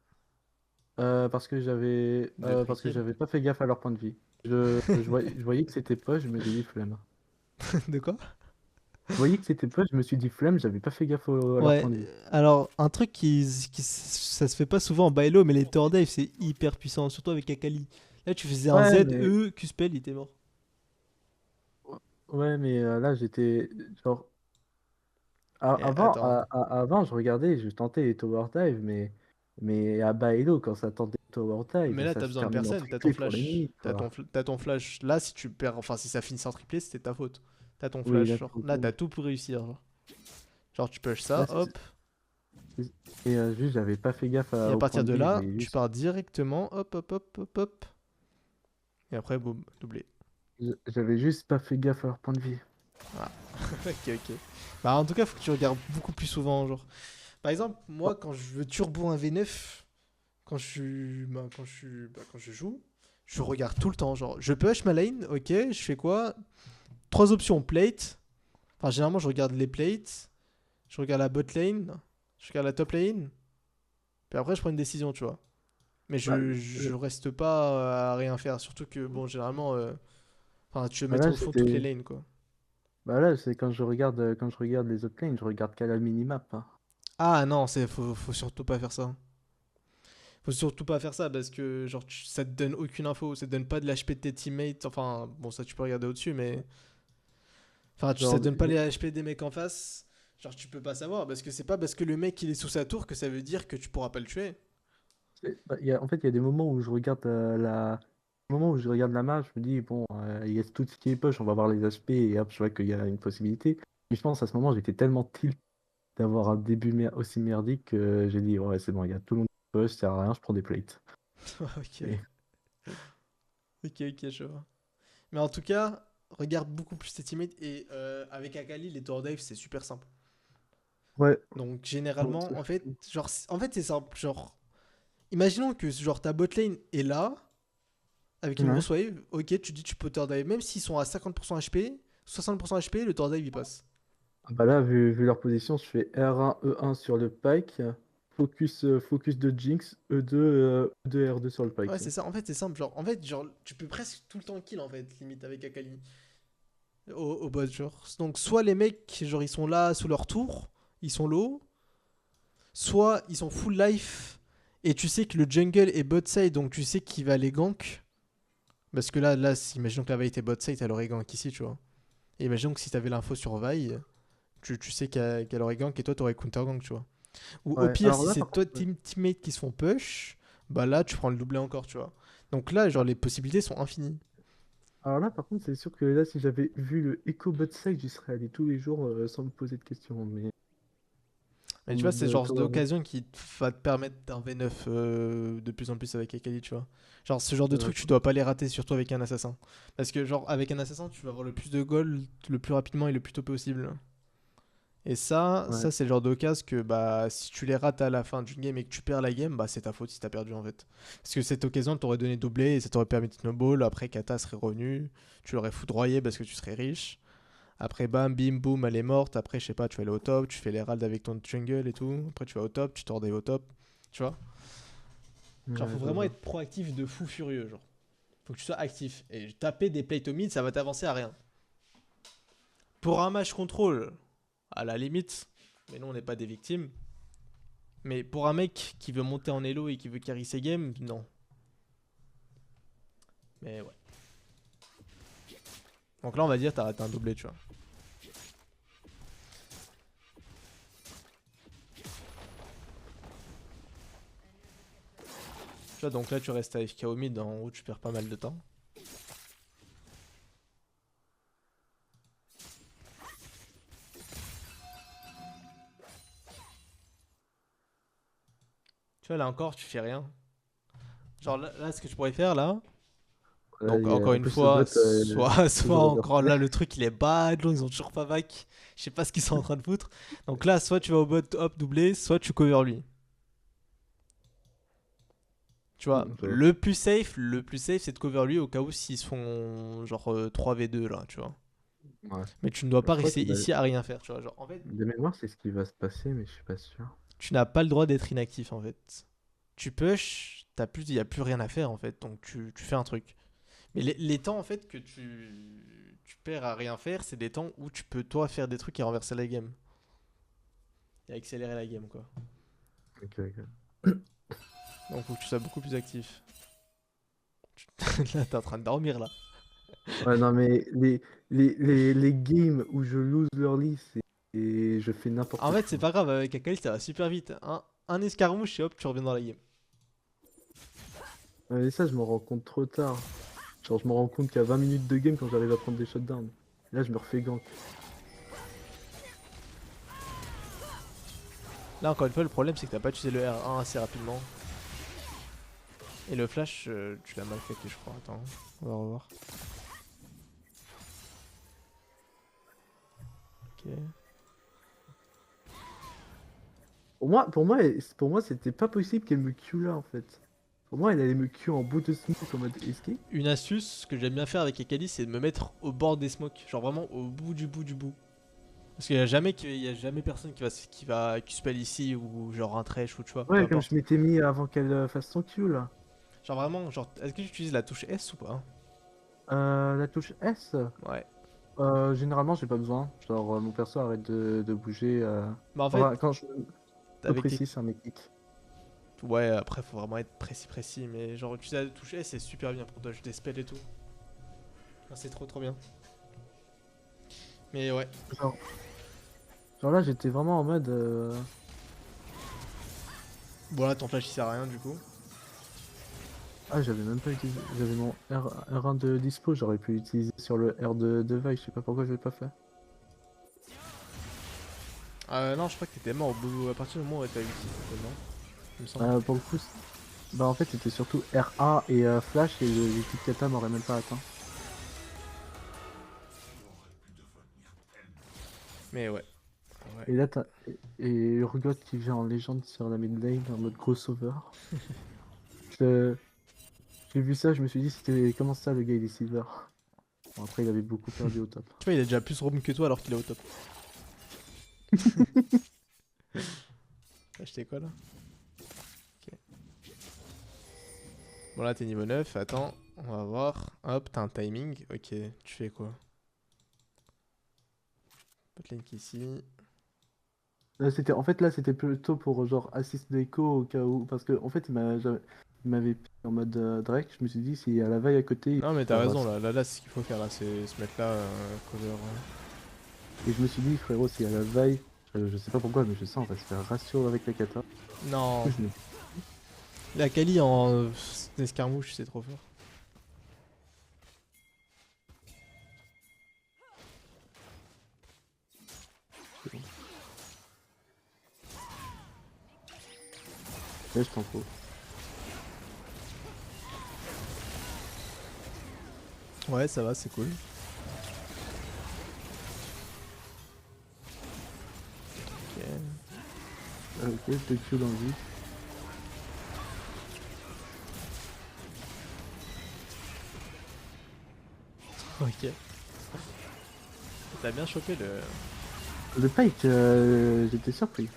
S1: de
S2: Parce que
S1: tranquille.
S2: j'avais pas fait gaffe à leur point de vie. Je voyais que c'était pas, je me suis dit flemme.
S1: De quoi?
S2: Je voyais que c'était pas, je me suis dit flemme, j'avais pas fait gaffe à leur
S1: Ouais,
S2: point de vie.
S1: alors un truc ça se fait pas souvent en bailo, mais les tower dive c'est hyper puissant, surtout avec Akali. Là tu faisais un
S2: Ouais,
S1: Z,
S2: mais
S1: E, Q-spell, il était mort.
S2: ouais, mais là j'étais genre
S1: Eh, attends.
S2: avant je regardais, je tentais les tower dive, mais à bas elo quand ça tentait les tower
S1: Mais
S2: dive,
S1: là
S2: ça
S1: t'as
S2: se
S1: besoin de
S2: termine en
S1: personne, t'as ton
S2: triplé pour
S1: flash.
S2: l'ennemi, quoi.
S1: T'as ton flash. Là si tu perds, enfin si ça finit sans triplé, c'était ta faute. T'as ton
S2: Oui,
S1: flash,
S2: là
S1: genre.
S2: pour le
S1: Là
S2: coup.
S1: t'as tout pour réussir. Genre tu push
S2: Là,
S1: ça, hop.
S2: et juste j'avais pas fait gaffe
S1: Et à
S2: au point
S1: partir
S2: de
S1: de
S2: vie, je
S1: là,
S2: voyais
S1: tu
S2: juste.
S1: pars directement, hop, hop, hop, hop, hop. Et après, boum, doublé.
S2: J'avais juste pas fait gaffe à leur point de vie.
S1: Ah, ok, ok. Bah en tout cas, faut que tu regardes beaucoup plus souvent, genre. Par exemple, moi,
S2: Ouais,
S1: quand je veux turbo un V9, quand je joue, je regarde tout le temps. Genre, je push ma lane, ok, je fais quoi? Trois options, plate. Enfin, généralement, je regarde les plates, je regarde la bot lane, je regarde la top lane, puis après, je prends une décision, tu vois. Mais
S2: bah,
S1: je reste pas à rien faire, surtout que, bon, généralement, enfin, tu veux
S2: bah
S1: mettre
S2: là
S1: au fond toutes les
S2: c'était.
S1: lanes, quoi.
S2: Bah là, c'est quand je regarde les autres lanes, je regarde qu'à la minimap, hein.
S1: Ah non, faut surtout pas faire ça. Faut surtout pas faire ça parce que genre ça te donne aucune info, ça te donne pas de l'HP de tes teammates. Enfin, bon ça tu peux regarder au-dessus, mais enfin ça
S2: Genre,
S1: te donne pas les HP des mecs en face. Genre tu peux pas savoir parce que c'est pas parce que le mec il est sous sa tour que ça veut dire que tu pourras pas le tuer.
S2: bah, en fait, il y a des moments où je regarde moment où je regarde la map, je me dis, bon, il y a tout ce qui est push, on va voir les HP et hop, je vois qu'il y a une possibilité. Et je pense à ce moment, j'étais tellement tilt d'avoir un début aussi merdique que j'ai dit, ouais, c'est bon, il y a tout le monde qui push, ça sert à rien, je prends des plates.
S1: Ok,
S2: Et
S1: ok, je vois. Mais en tout cas, regarde beaucoup plus tes teammates et avec Akali les tower dive c'est super simple.
S2: ouais,
S1: Donc
S2: bon,
S1: généralement en fait genre en fait c'est simple genre imaginons que genre ta bot lane est là avec une
S2: ouais.
S1: grosse wave, ok, tu dis tu peux tower dive, même s'ils sont à 50% HP, 60% HP, le tower dive il passe.
S2: Ah bah là, vu leur position, je fais R1, E1 sur le pike, focus de Jinx, E2, R2 sur le
S1: Ouais,
S2: pike.
S1: c'est ça, en fait c'est simple, genre, en fait, genre, tu peux presque tout le temps kill en fait, limite avec Akali au bot, genre. Donc, soit les mecs, genre, ils sont là sous leur tour, ils sont low, soit ils sont full life et tu sais que le jungle est bot side, donc tu sais qu'il va les gank. Parce que là, imaginons que la Vi était bot side, elle aurait gank ici, tu vois. Et imaginons que si t'avais l'info sur Vi, tu sais qu'elle aurait gank et toi t'aurais counter gank, tu vois. Ou au
S2: Ouais,
S1: pire,
S2: alors
S1: si
S2: là,
S1: c'est
S2: par
S1: toi,
S2: contre, ouais.
S1: teammates qui se font push, bah là, tu prends le doublé encore, tu vois. Donc là, genre, les possibilités sont infinies.
S2: Alors là, par contre, c'est sûr que là, si j'avais vu le Echo Bot Side, j'y serais allé tous les jours sans me poser de questions. Mais
S1: Mais
S2: en
S1: tu vois,
S2: mode
S1: c'est genre
S2: Tower 9,
S1: d'occasion qui va te permettre d'un V9 de plus en plus avec Akali, tu vois. Genre, ce genre de truc, tu dois pas les rater, surtout avec un assassin. Parce que, genre, avec un assassin, tu vas avoir le plus de gold le plus rapidement et le plus tôt possible. Et ça
S2: ouais.
S1: c'est le genre d'occasion que bah, si tu les rates à la fin d'une game et que tu perds la game, bah, c'est ta faute si t'as perdu en fait. Parce que cette occasion t'aurait donné doublé et ça t'aurait permis de snowball. Après, Kata serait revenu, tu l'aurais foudroyé parce que tu serais riche. Après, bam, bim, boum, elle est morte. Après, je sais pas, tu vas aller au top, tu fais l'herald avec ton jungle et tout. Après, tu vas au top, tu tordais au top. Tu vois. Genre,
S2: Ouais,
S1: faut
S2: je
S1: vraiment
S2: vois.
S1: être proactif de fou furieux. Genre, faut que tu sois actif. Et taper des plates au mid, ça va t'avancer à rien. Pour un match contrôle, à la limite, mais nous on n'est pas des victimes. Mais pour un mec qui veut monter en elo et qui veut carry ses games, non. Mais ouais. Donc là, on va dire, t'as raté un doublé, tu vois. Tu vois, donc là, tu restes AFK au mid, en haut, tu perds pas mal de temps. Tu vois, là encore, tu fais rien. Genre là, ce que je pourrais faire, là,
S2: Ouais,
S1: donc encore
S2: en
S1: une
S2: plus, ce bot,
S1: fois, soit
S2: toujours
S1: encore
S2: overplay.
S1: là, le truc, il est bad, long, ils ont toujours pas back. Je sais pas ce qu'ils sont en train de foutre. Donc là, soit tu vas au bot, hop, doublé, soit tu cover lui. Tu vois,
S2: Je vois.
S1: le plus safe, c'est de cover lui au cas où s'ils se font genre 3v2 là, tu vois.
S2: Ouais.
S1: Mais tu ne dois pas
S2: Je crois
S1: rester
S2: qu'il va...
S1: ici à rien faire, tu vois. Genre, en fait,
S2: De mémoire, c'est ce qui va se passer, mais je suis pas sûr.
S1: tu n'as pas le droit d'être inactif en fait. Tu push, il n'y a plus rien à faire en fait, donc tu fais un truc. Mais les temps en fait que tu perds à rien faire, c'est des temps où tu peux toi faire des trucs et renverser la game. Et accélérer la game quoi.
S2: Ok, ok.
S1: Donc faut que tu sois beaucoup plus actif. Là, t'es en train de dormir là.
S2: Ouais, non, mais les games où je lose l'early, c'est... Et je fais
S1: En
S2: n'importe
S1: fait, c'est
S2: quoi.
S1: pas grave, avec Akali ça va super vite. Un escarmouche et hop, tu reviens dans la game.
S2: Ouais, et ça, je m'en rends compte trop tard. Genre, je me rends compte qu'à 20 minutes de game, quand j'arrive à prendre des shutdowns. Là, je me refais gank.
S1: Là, encore une fois, le problème c'est que t'as pas utilisé le R1 assez rapidement. Et le flash, tu l'as mal fait, je crois. Attends, on va revoir. Ok.
S2: Pour moi, c'était pas possible qu'elle me Q là, en fait. Pour moi, elle allait me Q en bout de smoke en mode escape.
S1: Une astuce que j'aime bien faire avec Akali, c'est de me mettre au bord des smokes. Genre vraiment au bout du bout du bout. Parce qu'il y a jamais personne qui spell ici ou genre un trash ou tu vois, peu
S2: Ouais, comme je
S1: importe.
S2: m'étais mis avant qu'elle fasse son Q là.
S1: Genre vraiment, genre, est-ce que tu utilises la touche S ou pas?
S2: La touche S,
S1: Ouais.
S2: généralement, j'ai pas besoin. Genre, mon perso arrête de bouger.
S1: Bah en fait,
S2: Enfin, quand je peu
S1: avec tes...
S2: précis sur mes kicks.
S1: Ouais, après faut vraiment être précis, mais genre utiliser la touche S c'est super bien pour dodge des spells et tout. Ah, c'est trop bien. Mais ouais.
S2: Genre, genre là, j'étais vraiment en mode.
S1: Bon là ton flash il sert à rien du coup.
S2: Ah, j'avais même pas utilisé. J'avais mon R1 de dispo, j'aurais pu l'utiliser sur le R de Vi, je sais pas pourquoi je l'ai pas fait.
S1: Non, je crois que t'étais mort au bout, à partir du moment où t'as ulti, non? Il me semble.
S2: Pour le coup, bah en fait, c'était surtout R1 et Flash et le kick kata m'aurait même pas atteint.
S1: Mais ouais. Ouais.
S2: Et là, t'as. Et Urgot qui vient en légende sur la mid lane en mode gros sauveur. Je- J'ai vu ça, je me suis dit, c'était comment ça le gars il est silver. Bon, après, il avait beaucoup perdu au top.
S1: Tu vois, il a déjà plus roam que toi alors qu'il est au top. T'as acheté quoi là? Ok. Bon là t'es niveau 9, attends, on va voir. Hop, t'as un timing. Ok, tu fais quoi? Botlane qui est ici.
S2: En fait, là, c'était plutôt pour genre assist d'écho au cas où. Parce que en fait, il m'avait pris en mode Drake. Je me suis dit, s'il y a la vaille à côté, il
S1: Non mais t'as
S2: peut
S1: raison
S2: ras.
S1: là c'est ce qu'il faut faire là, c'est se mettre là, cover.
S2: Et je me suis dit, frérot, s'il y a la vaille, Je sais pas pourquoi, mais je sens on va se faire ratio avec la kata.
S1: Non,
S2: Je me-
S1: la Kali en escarmouche, c'est trop fort.
S2: Ouais, je t'en faut.
S1: Ouais, ça va, c'est cool. Ok.
S2: Ok, je te tue dans le vide.
S1: Ok. T'as bien chopé le...
S2: Le Pike, j'étais surpris.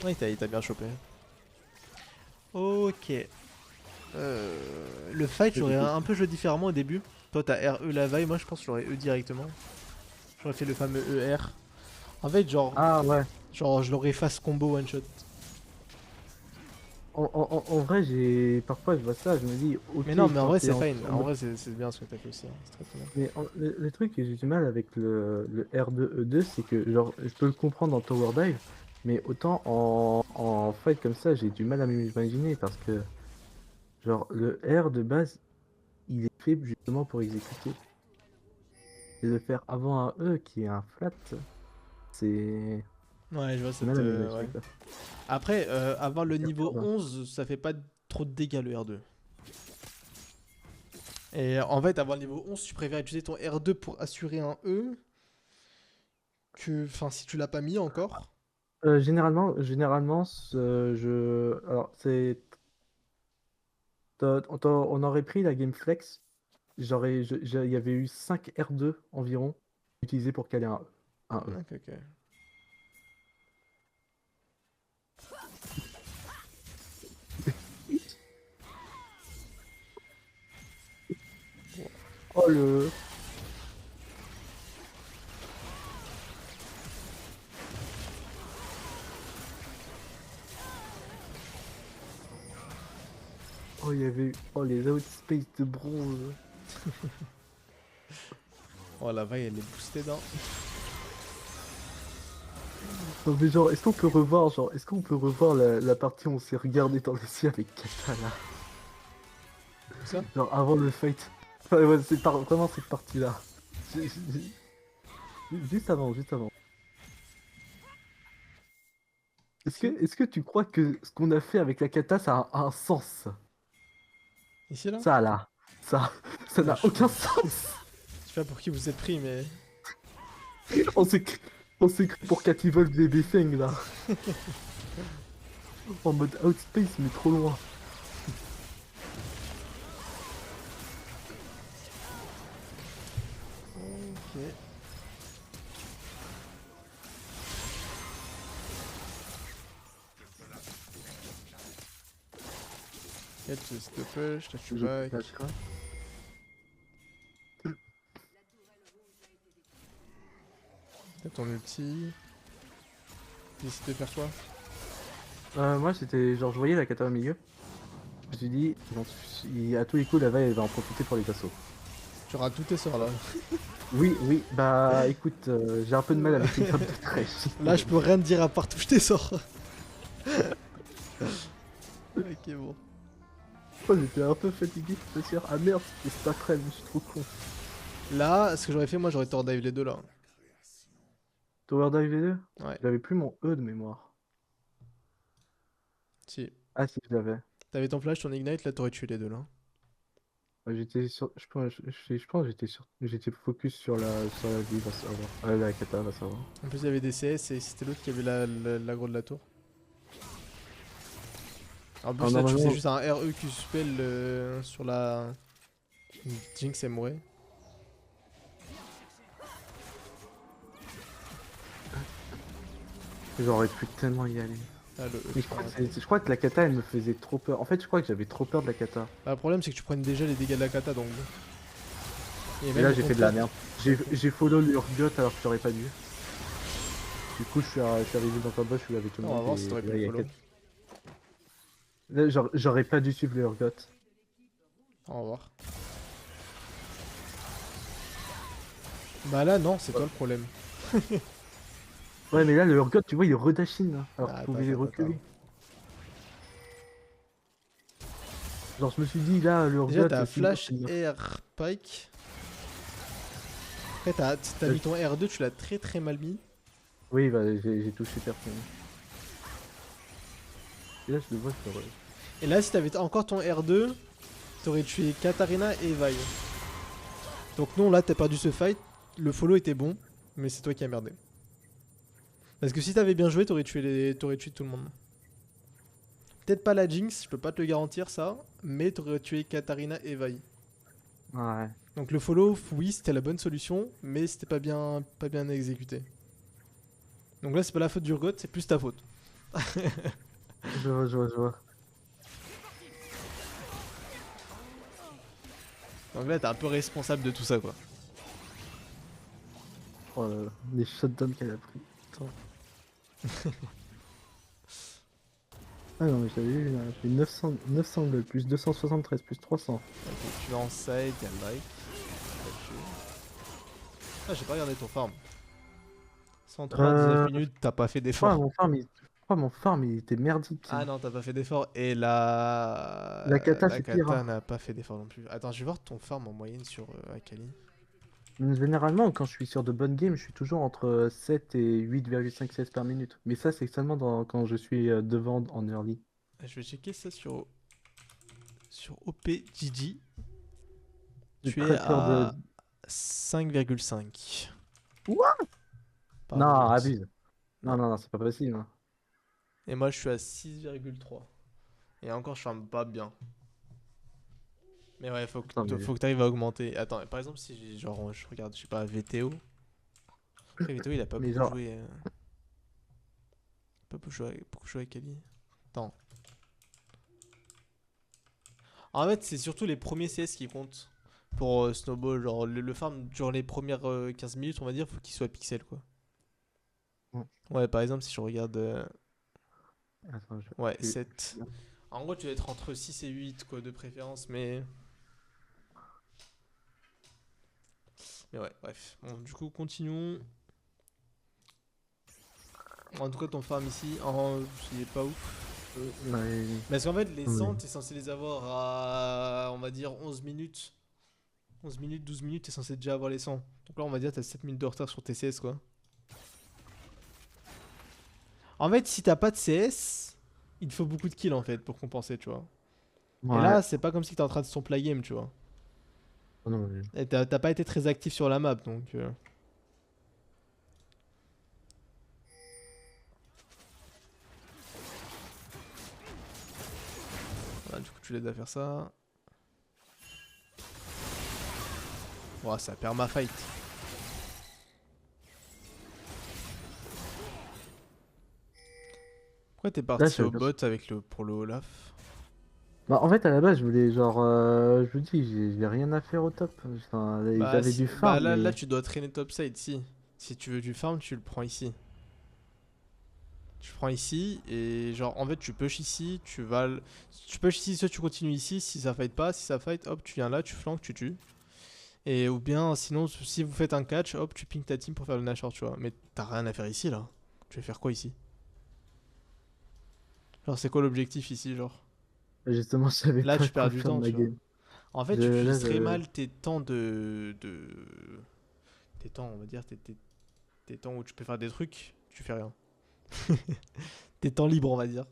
S1: Ouais, il t'a bien chopé. Ok. Le fight, j'aurais un peu joué différemment au début. Toi, t'as RE la vaille, moi je pense que j'aurais E directement. J'aurais fait le fameux ER. En fait,
S2: Ah ouais.
S1: genre je l'aurais face combo one shot.
S2: En vrai, parfois je vois ça, je me dis, ok,
S1: Mais non, mais en
S2: quand
S1: vrai,
S2: t'es
S1: c'est
S2: en,
S1: fine.
S2: en
S1: En
S2: mode-
S1: vrai, c'est bien ce que t'as fait aussi, hein. C'est très très bien.
S2: Mais le truc que j'ai du mal avec le R2E2, c'est que genre, je peux le comprendre en Tower Dive, mais autant en fight comme ça, j'ai du mal à m'imaginer parce que genre le R de base, il est fait justement pour exécuter. Et le faire avant un E qui est un flat, c'est
S1: Ouais, je vois
S2: j'ai mal
S1: cette...
S2: à m'imaginer
S1: ouais.
S2: quoi.
S1: Après, avoir le
S2: Ça
S1: niveau
S2: perturbe.
S1: 11, ça fait pas trop de dégâts le R2. Et en fait, avoir le niveau 11, tu préfères utiliser ton R2 pour assurer un E que... Enfin, si tu l'as pas mis encore.
S2: Généralement, alors on aurait pris la Game Flex. Il y avait eu 5 R2 environ utilisés pour caler un E.
S1: Ok, ok.
S2: Oh le. Oh, il y avait eu. Oh, les Outspace de bronze.
S1: Oh, la vague, elle est boostée dans...
S2: Non, mais genre, est-ce qu'on peut revoir la partie où on s'est regardé dans les cieux avec Kata là?
S1: Ça.
S2: Genre, avant le fight. Enfin, ouais, vraiment cette partie-là. Juste avant, juste avant. Est-ce que tu crois que ce qu'on a fait avec la kata, ça a un sens?
S1: Ici, là?
S2: Ça là, ça, ça
S1: Ouais,
S2: n'a aucun sens.
S1: je sais pas pour qui vous êtes pris, mais...
S2: On s'est cr- on s'est cru pour Cathy Wolf bébé Feng là. En mode outspace mais trop loin.
S1: Ok. Là, tu te push, là, tu
S2: Je
S1: back.
S2: lâche quoi.
S1: T'as ton ulti. Décide de faire quoi?
S2: Moi c'était genre je voyais la kata au milieu. Je me suis dit, à tous les coups la veille elle va en profiter pour les assauts.
S1: Tu auras tous tes sorts, là.
S2: Oui, oui, bah écoute, j'ai un peu de mal avec les frappes de trèche.
S1: Là, je peux rien te dire à part toucher tes sorts. Ok, bon.
S2: Oh, j'étais un peu fatigué, je suis sûr. Ah merde, c'est pas très, je suis trop con.
S1: Là, ce que j'aurais fait, moi, j'aurais tort dive les deux, là.
S2: Tower Dive V2?
S1: Ouais,
S2: J'avais plus mon E de mémoire.
S1: si.
S2: Ah si, je l'avais.
S1: T'avais ton flash, ton ignite, là, t'aurais tué les deux, là.
S2: J'étais sur. Je pense que j'étais focus sur la vie, va savoir. La kata, va savoir.
S1: En plus, il y avait des CS et c'était l'autre qui avait l'aggro de la tour. En plus,
S2: Alors
S1: là, tu faisais
S2: normalement,
S1: juste un REQ spell sur la... Jinx, elle mourait.
S2: j'aurais pu tellement y aller.
S1: Ah, le E,
S2: Mais
S1: je crois.
S2: je crois que la kata, elle me faisait trop peur. En fait, je crois que j'avais trop peur de la kata.
S1: Bah, le problème, c'est que tu prennes déjà les dégâts de la kata, donc... Et
S2: Et
S1: même
S2: là,
S1: au
S2: j'ai fait de la
S1: contraire,
S2: merde. J'ai follow le Urgot alors que j'aurais pas dû. Du coup, je suis arrivé dans ta boss, je suis avec tout le
S1: on va
S2: monde.
S1: voir si t'aurais
S2: Et
S1: pu
S2: là,
S1: le
S2: il y a
S1: follow.
S2: Là, j'aurais pas dû suivre le Urgot.
S1: On va voir. Bah là, non, c'est toi le problème.
S2: Ouais, mais là, le Urgot, tu vois, il redachine, là, alors
S1: Ah,
S2: qu'il
S1: attends,
S2: pouvait
S1: attends,
S2: reculer.
S1: attends.
S2: Genre, je me suis dit, là, le
S1: Déjà,
S2: Urgot,
S1: t'as
S2: c'est mort,
S1: Flash
S2: c'est mort.
S1: Air Pike. Après, t'as mis ton R2, tu l'as très très mal mis.
S2: Oui, bah, j'ai touché personne. Et là, je le vois,
S1: Et là, si t'avais encore ton R2, t'aurais tué Katarina et Vi. Donc non, là, t'as perdu ce fight. Le follow était bon, mais c'est toi qui as merdé. Parce que si t'avais bien joué, t'aurais tué tout le monde. Peut-être pas la Jinx, je peux pas te le garantir ça, mais t'aurais tué Katarina et Vi.
S2: Ouais.
S1: Donc le follow, oui, c'était la bonne solution, mais c'était pas bien exécuté. Donc là, c'est pas la faute d'Urgot, c'est plus ta faute.
S2: Je vois.
S1: Donc là, t'es un peu responsable de tout ça, quoi.
S2: Oh là là, les shutdowns qu'elle a pris. Putain. Ah non, mais j'avais vu, là, j'ai 900 gold, plus 273, plus 300.
S1: Ok, tu vas en side, y'a like. Ah, j'ai pas regardé ton farm. 103, 19
S2: Je
S1: minutes, t'as pas fait
S2: crois
S1: d'effort.
S2: mon farm, il était merdique.
S1: Ah non, t'as pas fait d'effort. Et la...
S2: La kata,
S1: La
S2: c'est pire,
S1: kata
S2: hein.
S1: n'a pas fait d'effort non plus. Attends, je vais voir ton farm en moyenne sur Akali.
S2: Généralement, quand je suis sur de bonnes games, je suis toujours entre 7 et 8,5 CS par minute. Mais ça, c'est seulement quand je suis devant en early.
S1: Je vais checker ça sur OPGG.
S2: J'ai
S1: Tu es
S2: très peur de...
S1: à 5,5
S2: What?
S1: par
S2: Non,
S1: minute.
S2: abuse.
S1: Ouais.
S2: Non, c'est pas possible, hein.
S1: Et moi, je suis à 6,3. Et encore, je farme pas bien. Mais ouais,
S2: Attends, mais...
S1: faut que t'arrives à augmenter. Attends, par exemple, si genre, je regarde, je sais pas, VTO. Après, VTO, il a pas
S2: Mais
S1: beaucoup
S2: genre...
S1: joué. Pas beaucoup joué avec Ali. Attends. En fait, c'est surtout les premiers CS qui comptent pour Snowball. Genre, le farm, durant les premières 15 minutes, on va dire, faut qu'il soit pixel, quoi.
S2: Ouais.
S1: Ouais, par exemple, si je regarde.
S2: Attends,
S1: Ouais, 7. En gros, tu vas être entre 6 et 8, quoi, de préférence, mais. Mais ouais, bref. Bon, du coup, continuons. En tout cas, ton farm ici, il est pas ouf.
S2: Ouais.
S1: Parce qu'en fait, les
S2: Ouais.
S1: 100, t'es censé les avoir à, on va dire, 11 minutes. 11 minutes, 12 minutes, t'es censé déjà avoir les 100. Donc là, on va dire, t'as 7 minutes de retard sur tes CS, quoi. En fait, si t'as pas de CS, il te faut beaucoup de kills, en fait, pour compenser, tu vois. Et
S2: Ouais.
S1: là, c'est pas comme si t'es en train de son play game, tu vois.
S2: Oh non, mais...
S1: Et t'as pas été très actif sur la map, donc... Voilà, du coup, tu l'aides à faire ça. Ouah, ça perd ma fight. Pourquoi t'es
S2: Là,
S1: parti au bot avec pour le Olaf?
S2: Bah, en fait, à la base, je voulais genre... je vous dis, j'ai rien à faire au top. Enfin, ils
S1: Bah,
S2: avaient du
S1: bah
S2: farm,
S1: là,
S2: mais...
S1: tu dois traîner topside, si. Si tu veux du farm, tu le prends ici. Tu prends ici, et genre, en fait, tu push ici, tu push ici, soit tu continues ici, si ça fight pas, si ça fight, hop, tu viens là, tu flanques, tu tues. Et ou bien, sinon, si vous faites un catch, hop, tu ping ta team pour faire le Nashor, tu vois. Mais t'as rien à faire ici, là. Tu vas faire quoi ici? Genre, c'est quoi l'objectif ici, genre?
S2: Justement, je savais
S1: Là,
S2: pas
S1: tu perds
S2: quoi
S1: du
S2: faire de
S1: temps,
S2: ma
S1: tu vois.
S2: game.
S1: En fait, tu
S2: Là,
S1: utilises très mal tes temps tes temps, on va dire, tes temps où tu peux faire des trucs, tu fais rien. Tes temps libres, on va dire.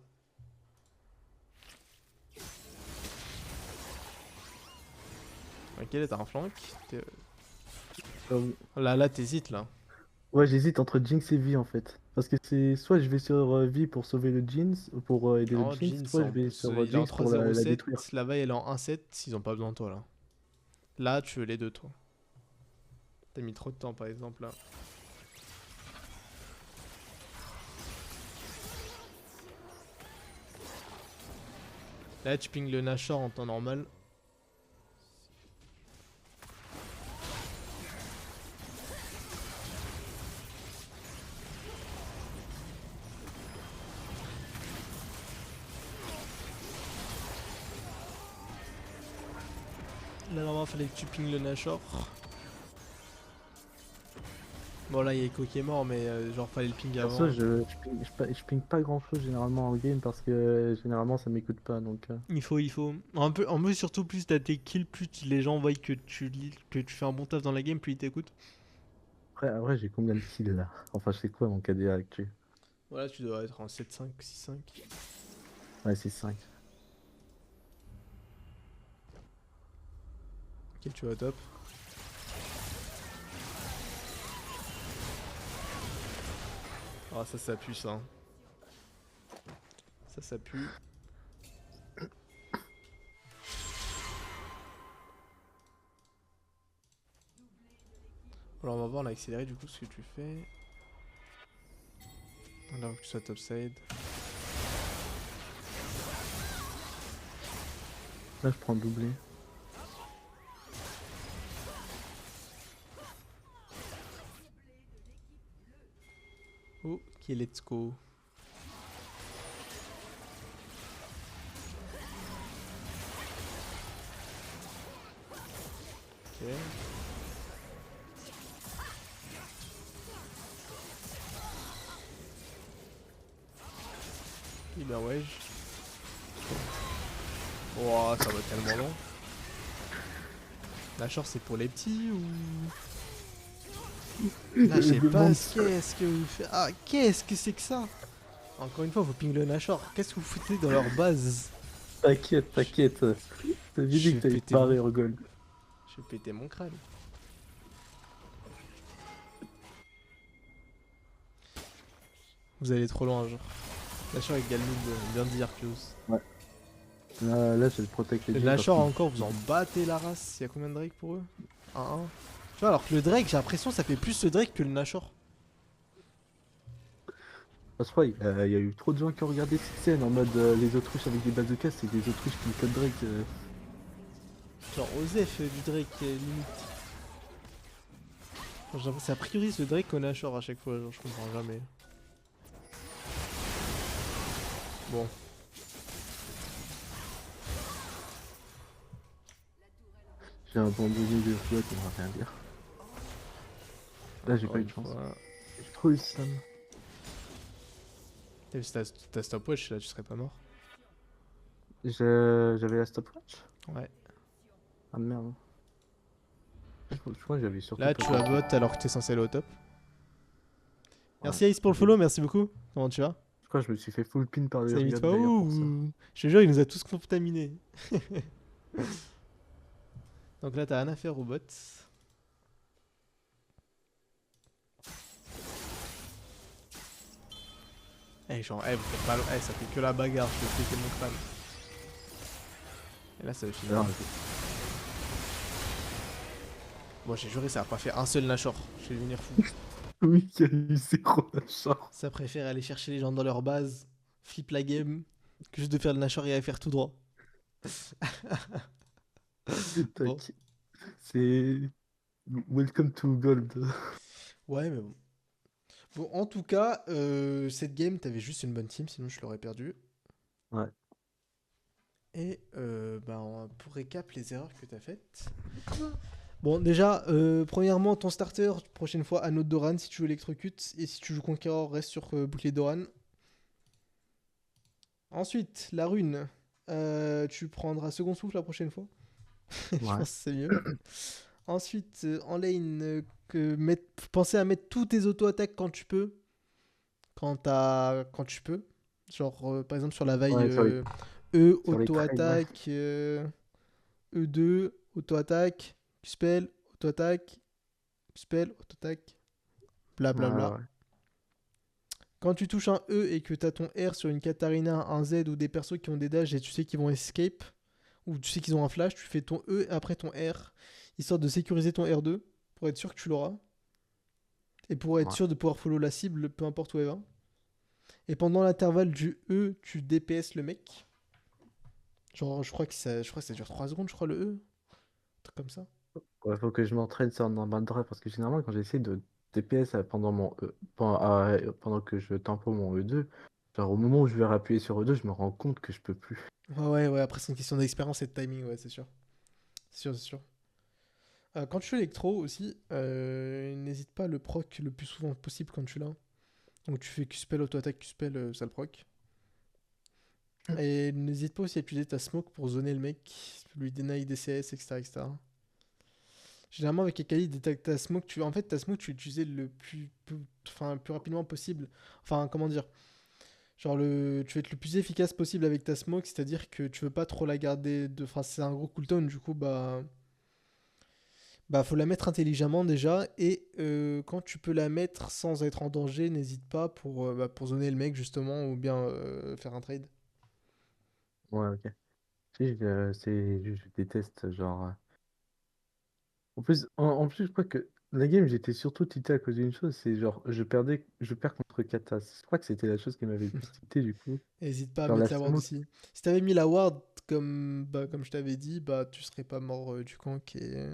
S1: Ok, là, t'as un flank.
S2: euh,
S1: Là, t'hésites, là.
S2: Ouais, j'hésite entre Jinx et Vi en fait. Parce que c'est soit je vais sur Vi pour sauver le Jinx, pour aider le
S1: Non,
S2: Jinx,
S1: Jeans,
S2: soit je vais sur
S1: il est en
S2: Jinx pour la
S1: 3-0-7.
S2: détruire.
S1: La veille, elle est en 1-7. Ils ont pas besoin de toi, là. Là, tu veux les deux, toi. T'as mis trop de temps, par exemple, là. Là, tu ping le Nashor en temps normal. Là, normalement, fallait que tu ping le Nashor. Bon, là, il y a Echo qui est mort, mais genre, fallait le ping
S2: Perso,
S1: avant.
S2: je ping pas grand chose généralement en game parce que généralement ça m'écoute pas donc.
S1: Il faut. En plus, surtout, plus t'as tes kills, plus les gens voient que tu fais un bon taf dans la game, plus ils t'écoutent.
S2: Après, j'ai combien de kills là? Enfin, je sais quoi mon KDA actuel?
S1: Voilà, tu dois être en 7-5, 6-5.
S2: Ouais, c'est 5.
S1: Ok, tu vas au top. Ah, ça pue, ça, hein. Ça pue. Alors, on va voir, on a accéléré du coup ce que tu fais. Là, faut que tu sois topside.
S2: Là, je prends doublé.
S1: Ok, let's go. Ok. Eh ben ouais. Oh, ça va tellement long. La chance c'est pour les petits ou... Là, je sais pas qu'est-ce que vous faites. Ah, qu'est-ce que c'est que ça? Encore une fois, vous ping le Nashor. Qu'est-ce que vous foutez dans leur base?
S2: T'inquiète, t'inquiète. T'avais
S1: Je
S2: dit
S1: vais
S2: que t'allais te
S1: péter mon...
S2: barrer au goal.
S1: Je vais péter mon crâne. Vous allez trop loin, genre. Nashor avec Galmud, bien dit Arceus.
S2: Ouais. Là, j'ai le protect
S1: Le
S2: Edgy parce
S1: Nashor
S2: qu'il-
S1: encore, vous en battez la race. Y'a combien de Drake pour eux? 1-1. Tu vois, alors que le Drake, j'ai l'impression ça fait plus le Drake que le Nashor.
S2: Parce que, il y a eu trop de gens qui ont regardé cette scène en mode les autruches avec des bazookas, c'est des autruches qui code Drake.
S1: Genre Osef du Drake, limite. Genre, j'ai l'impression que ça priorise le Drake au Nashor à chaque fois, genre je comprends jamais. Bon.
S2: J'ai abandonné le flotte, on va rien dire. Là, j'ai
S1: Encore
S2: pas eu
S1: une
S2: de chance.
S1: fois.
S2: J'ai trop eu le seum.
S1: Et si t'as stopwatch là, tu serais pas mort.
S2: J'avais la stopwatch?
S1: Ouais.
S2: Ah merde. Je crois que j'avais surtout
S1: Là,
S2: pas
S1: tu
S2: de-
S1: as bot alors que t'es censé aller au top.
S2: Ouais.
S1: Merci Ace pour le follow, merci beaucoup. Comment tu vas?
S2: Je crois que je me suis fait full pin par le
S1: Ça imite
S2: Riot
S1: pas
S2: d'ailleurs pour ça.
S1: ouh. Je te jure, il nous a tous contaminés. Donc là, t'as rien à faire au bot. Eh, genre, vous faites mal. Ça fait que la bagarre, je vais péter mon crâne. Et là, ça va finir.
S2: Alors,
S1: Bon, j'ai juré, ça a pas fait un seul Nashor. Je vais devenir fou.
S2: oui, il y a eu zéro achat.
S1: Ça préfère aller chercher les gens dans leur base, flip la game, que juste de faire le Nashor et aller faire tout droit. Bon.
S2: T'inquiète. C'est Welcome to Gold.
S1: Ouais, mais bon. Bon, en tout cas, cette game, t'avais juste une bonne team, sinon je l'aurais perdu.
S2: Ouais.
S1: Et pour récap les erreurs que t'as faites. Bon, déjà, premièrement, ton starter, prochaine fois, anneau de Doran si tu veux électrocute. Et si tu joues Conqueror, reste sur bouclier Doran. Ensuite, la rune. Tu prendras second souffle la prochaine fois. Je
S2: Ouais.
S1: pense que c'est mieux. Ensuite, en lane, pensez à mettre tous tes auto-attaques quand tu peux. Quand tu peux. Genre, par exemple, sur la vaille
S2: Ouais,
S1: E,
S2: sur les trails, ouais.
S1: auto-attaque, E2, auto-attaque, spell, auto-attaque, spell, auto-attaque, blablabla.
S2: Ouais, ouais.
S1: Quand tu touches un E et que tu as ton R sur une Katarina, un Z ou des persos qui ont des dash et tu sais qu'ils vont escape, ou tu sais qu'ils ont un flash, tu fais ton E après ton R, histoire de sécuriser ton R2 pour être sûr que tu l'auras. Et pour être
S2: Ouais.
S1: sûr de pouvoir follow la cible, peu importe où elle va. Et pendant l'intervalle du E, tu DPS le mec. Genre, je crois que ça dure 3 secondes, je crois, le E. Un truc comme ça.
S2: Ouais, faut que je m'entraîne sur un drive parce que généralement quand j'essaie de DPS pendant pendant que je tempo mon E2, genre au moment où je vais appuyer sur E2, je me rends compte que je peux plus.
S1: Ouais, après c'est une question d'expérience et de timing, ouais, c'est sûr. C'est sûr. Quand tu fais électro aussi, n'hésite pas à le proc le plus souvent possible quand tu l'as. Donc tu fais Q-spell, auto-attaque, Q-spell, ça le proc. Et n'hésite pas aussi à utiliser ta smoke pour zoner le mec, lui deny DCS, etc., etc. Généralement avec Akali, ta smoke, en fait ta smoke tu l'utilisais le plus rapidement possible. Enfin, comment dire? Genre tu veux être le plus efficace possible avec ta smoke, c'est-à-dire que tu veux pas trop la garder Enfin, c'est un gros cooldown, du coup, bah faut la mettre intelligemment déjà. Et quand tu peux la mettre sans être en danger, n'hésite pas pour zoner le mec justement, ou bien faire un trade.
S2: Ouais, ok. Si, je déteste, genre. En plus, je crois que la game, j'étais surtout tilté à cause d'une chose, c'est genre, je perds contre Kata. Je crois que c'était la chose qui m'avait le plus tilté, du coup.
S1: N'hésite pas à
S2: Genre la
S1: mettre la ward
S2: smoke.
S1: aussi. Si t'avais mis la ward comme je t'avais dit, bah tu serais pas mort du gank et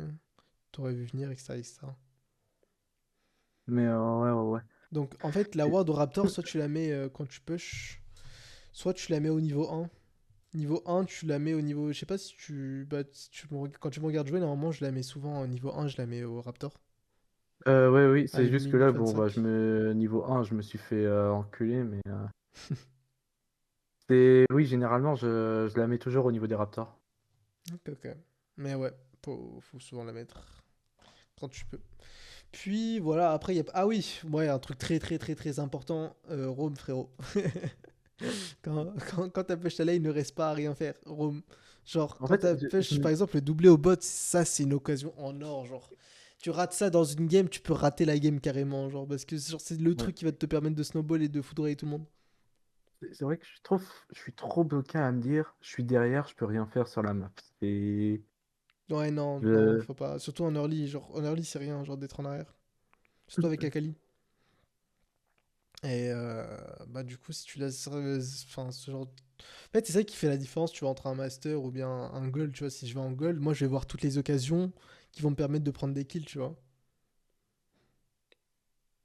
S1: t'aurais vu venir, etc., etc.
S2: Mais ouais, ouais, ouais.
S1: Donc en fait, la
S2: Et-
S1: ward au Raptor, soit tu la mets quand tu push, soit tu la mets au niveau 1. Niveau 1, tu la mets au niveau. Je sais pas si tu. Bah, si quand tu me regardes jouer, normalement, je la mets souvent au niveau 1, je la mets au Raptor.
S2: Ouais, oui,
S1: À
S2: c'est
S1: une
S2: juste que
S1: minute
S2: là, bon, bah,
S1: 25.
S2: niveau 1, je me suis fait enculer, mais oui, généralement, je la mets toujours au niveau des Raptors.
S1: Ok, ok. Mais ouais, faut souvent la mettre quand tu peux. Puis voilà, après, il y a. Ah oui, ouais, un truc très très très très important. Roam, frérot. Quand t'as push ta lane, il ne reste pas à rien faire. Roam. Genre,
S2: En
S1: quand
S2: fait,
S1: t'as push, par exemple, le doublé au bot, ça, c'est une occasion en or. Genre, tu rates ça dans une game, tu peux rater la game carrément. Genre, parce que genre, c'est le
S2: ouais.
S1: truc qui va te permettre de snowball et de foudroyer tout le monde.
S2: C'est vrai que je suis trop bloqué à me dire, je suis derrière, je peux rien faire sur la map. Et
S1: Ouais, non, non,
S2: je...
S1: faut pas. Surtout en early. Genre, en early, c'est rien, genre, d'être en arrière. Surtout avec Akali. Et bah, du coup, si tu laisses. Enfin, ce genre. En fait, c'est ça qui fait la différence, tu vois, entre un master ou bien un gold. Tu vois, si je vais en gold, moi, je vais voir toutes les occasions qui vont me permettre de prendre des kills, tu vois.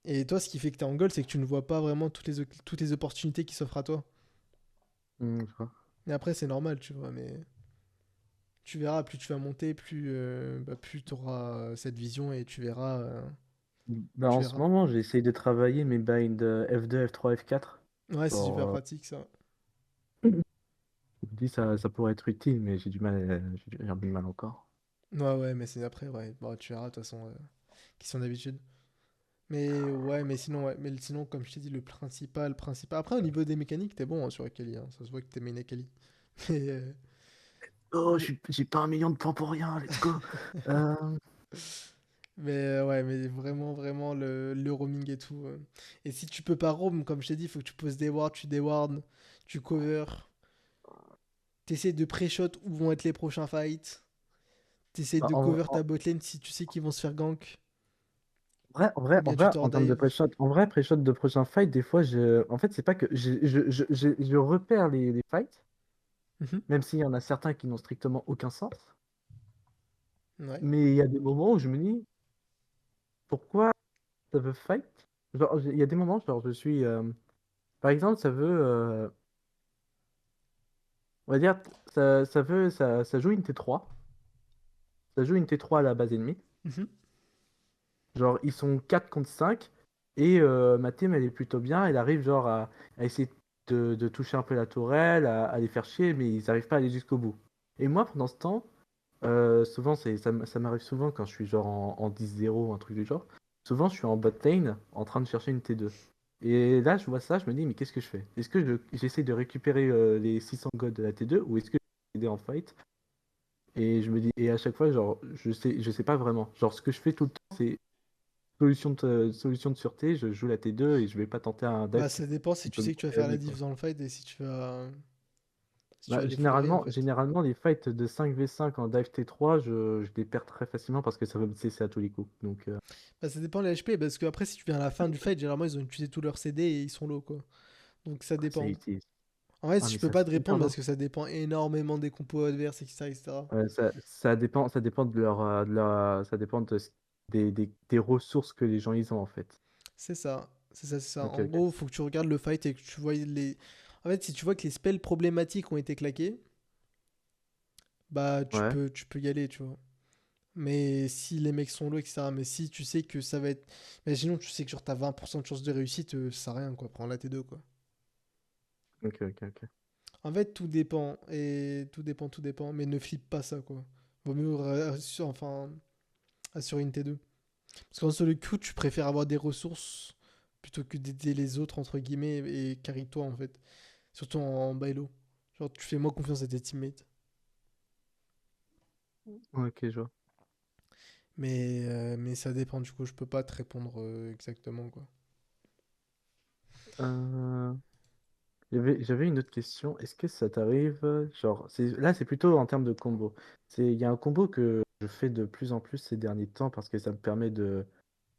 S1: Et toi, ce qui fait que t'es en gold, c'est que tu ne vois pas vraiment toutes les opportunités qui s'offrent à toi.
S2: Je vois.
S1: Et après, c'est normal, tu vois, mais tu verras, plus tu vas monter, plus tu auras cette vision et tu verras.
S2: Bah,
S1: Tu
S2: en ce
S1: verras.
S2: moment, j'essaye de travailler mes binds F2, F3, F4.
S1: Ouais, c'est super
S2: Genre,
S1: pratique ça.
S2: je me dis ça pourrait être utile, mais j'ai du mal encore.
S1: Ouais, ouais, mais c'est après, ouais. Bon, tu verras, de toute façon, question d'habitude. Mais ouais, mais sinon, ouais. Mais sinon, comme je t'ai dit, le principal. Après, au niveau des mécaniques, t'es bon hein, sur Akali. Hein. Ça se voit que t'es main Akali. Mais,
S2: Oh,
S1: mais,
S2: j'ai pas 1 million de points pour rien, let's go. Euh,
S1: ouais, mais vraiment, vraiment, le roaming et tout. Et si tu peux pas roam, comme je t'ai dit, il faut que tu poses des wards, tu déwards, tu cover. T'essaies de pré-shot où vont être les prochains fights. T'essaies de
S2: en,
S1: cover
S2: en-
S1: ta botlane si tu sais qu'ils vont se faire gank.
S2: vrai,
S1: Ou bien tu
S2: en
S1: tord
S2: termes de
S1: dive.
S2: pré-shot, de prochain fight, des fois, en fait, c'est pas que je repère les fights,
S1: Mhm.
S2: même s'il y en a certains qui n'ont strictement aucun sens.
S1: Ouais.
S2: Mais il y a des moments où je me dis, pourquoi ça veut fight? Genre, il y a des moments, genre, par exemple, on va dire, ça joue une T3. Ça joue une T3 à la base ennemie.
S1: Mhm.
S2: Genre, ils sont 4 contre 5. Et ma team, elle est plutôt bien. Elle arrive, genre, à essayer de toucher un peu la tourelle, à les faire chier, mais ils n'arrivent pas à aller jusqu'au bout. Et moi, pendant ce temps, souvent, ça m'arrive souvent quand je suis, genre, en 10-0, un truc du genre. Souvent, je suis en bot lane, en train de chercher une T2. Et là, je vois ça, je me dis, mais qu'est-ce que je fais? Est-ce que j'essaie de récupérer les 600 gold de la T2 ou est-ce que je vais aider en fight? Et je me dis, et à chaque fois, genre, je sais pas vraiment. Genre, ce que je fais tout le temps, c'est solution de sûreté, je joue la T2 et je vais pas tenter un dive
S1: Bah, ça dépend si
S2: qui
S1: tu
S2: peut me
S1: sais que tu vas
S2: tuer la
S1: faire la
S2: vie, quoi.
S1: diff dans le fight et si tu
S2: Bah,
S1: vas les foudroyer en fait.
S2: généralement, les fights de 5v5 en dive T3, je les perds très facilement parce que ça va me cesser à tous les coups. Donc,
S1: Bah, ça dépend les HP parce que après, si tu viens à la fin du fight, généralement ils ont utilisé tous leurs CD et ils sont low quoi. Donc ça
S2: c'est
S1: dépend.
S2: utile.
S1: En fait,
S2: Ah,
S1: si je
S2: mais
S1: peux
S2: ça,
S1: pas te
S2: c'est hyper
S1: répondre
S2: lourd.
S1: parce que ça dépend énormément des compos adverses, etc. etc.
S2: Ouais, ça dépend ça dépend des ressources que les gens ils ont en fait.
S1: C'est ça. C'est ça, c'est ça.
S2: Ok,
S1: En
S2: ok.
S1: gros, faut que tu regardes le fight et que tu vois les. En fait, si tu vois que les spells problématiques ont été claqués, bah
S2: Ouais.
S1: tu peux y aller, tu vois. Mais si les mecs sont low, etc. Mais si tu sais que ça va être. Imaginons, tu sais que genre t'as 20% de chance de réussite, ça sert à rien, quoi. Prends la T2, quoi.
S2: Ok, ok, ok.
S1: En fait, tout dépend. Et tout dépend, tout dépend. Mais ne flippe pas ça, quoi. Vaut mieux enfin, assurer une T2. Parce qu'en solo queue, tu préfères avoir des ressources plutôt que d'aider les autres, entre guillemets, et carry toi, en fait. Surtout en bailo. Genre, tu fais moins confiance à tes teammates.
S2: Ok, je vois.
S1: Mais ça dépend, du coup, je peux pas te répondre exactement, quoi.
S2: Euh, j'avais une autre question. Est-ce que ça t'arrive, genre, là c'est plutôt en termes de combo. Il y a un combo que je fais de plus en plus ces derniers temps parce que ça me permet de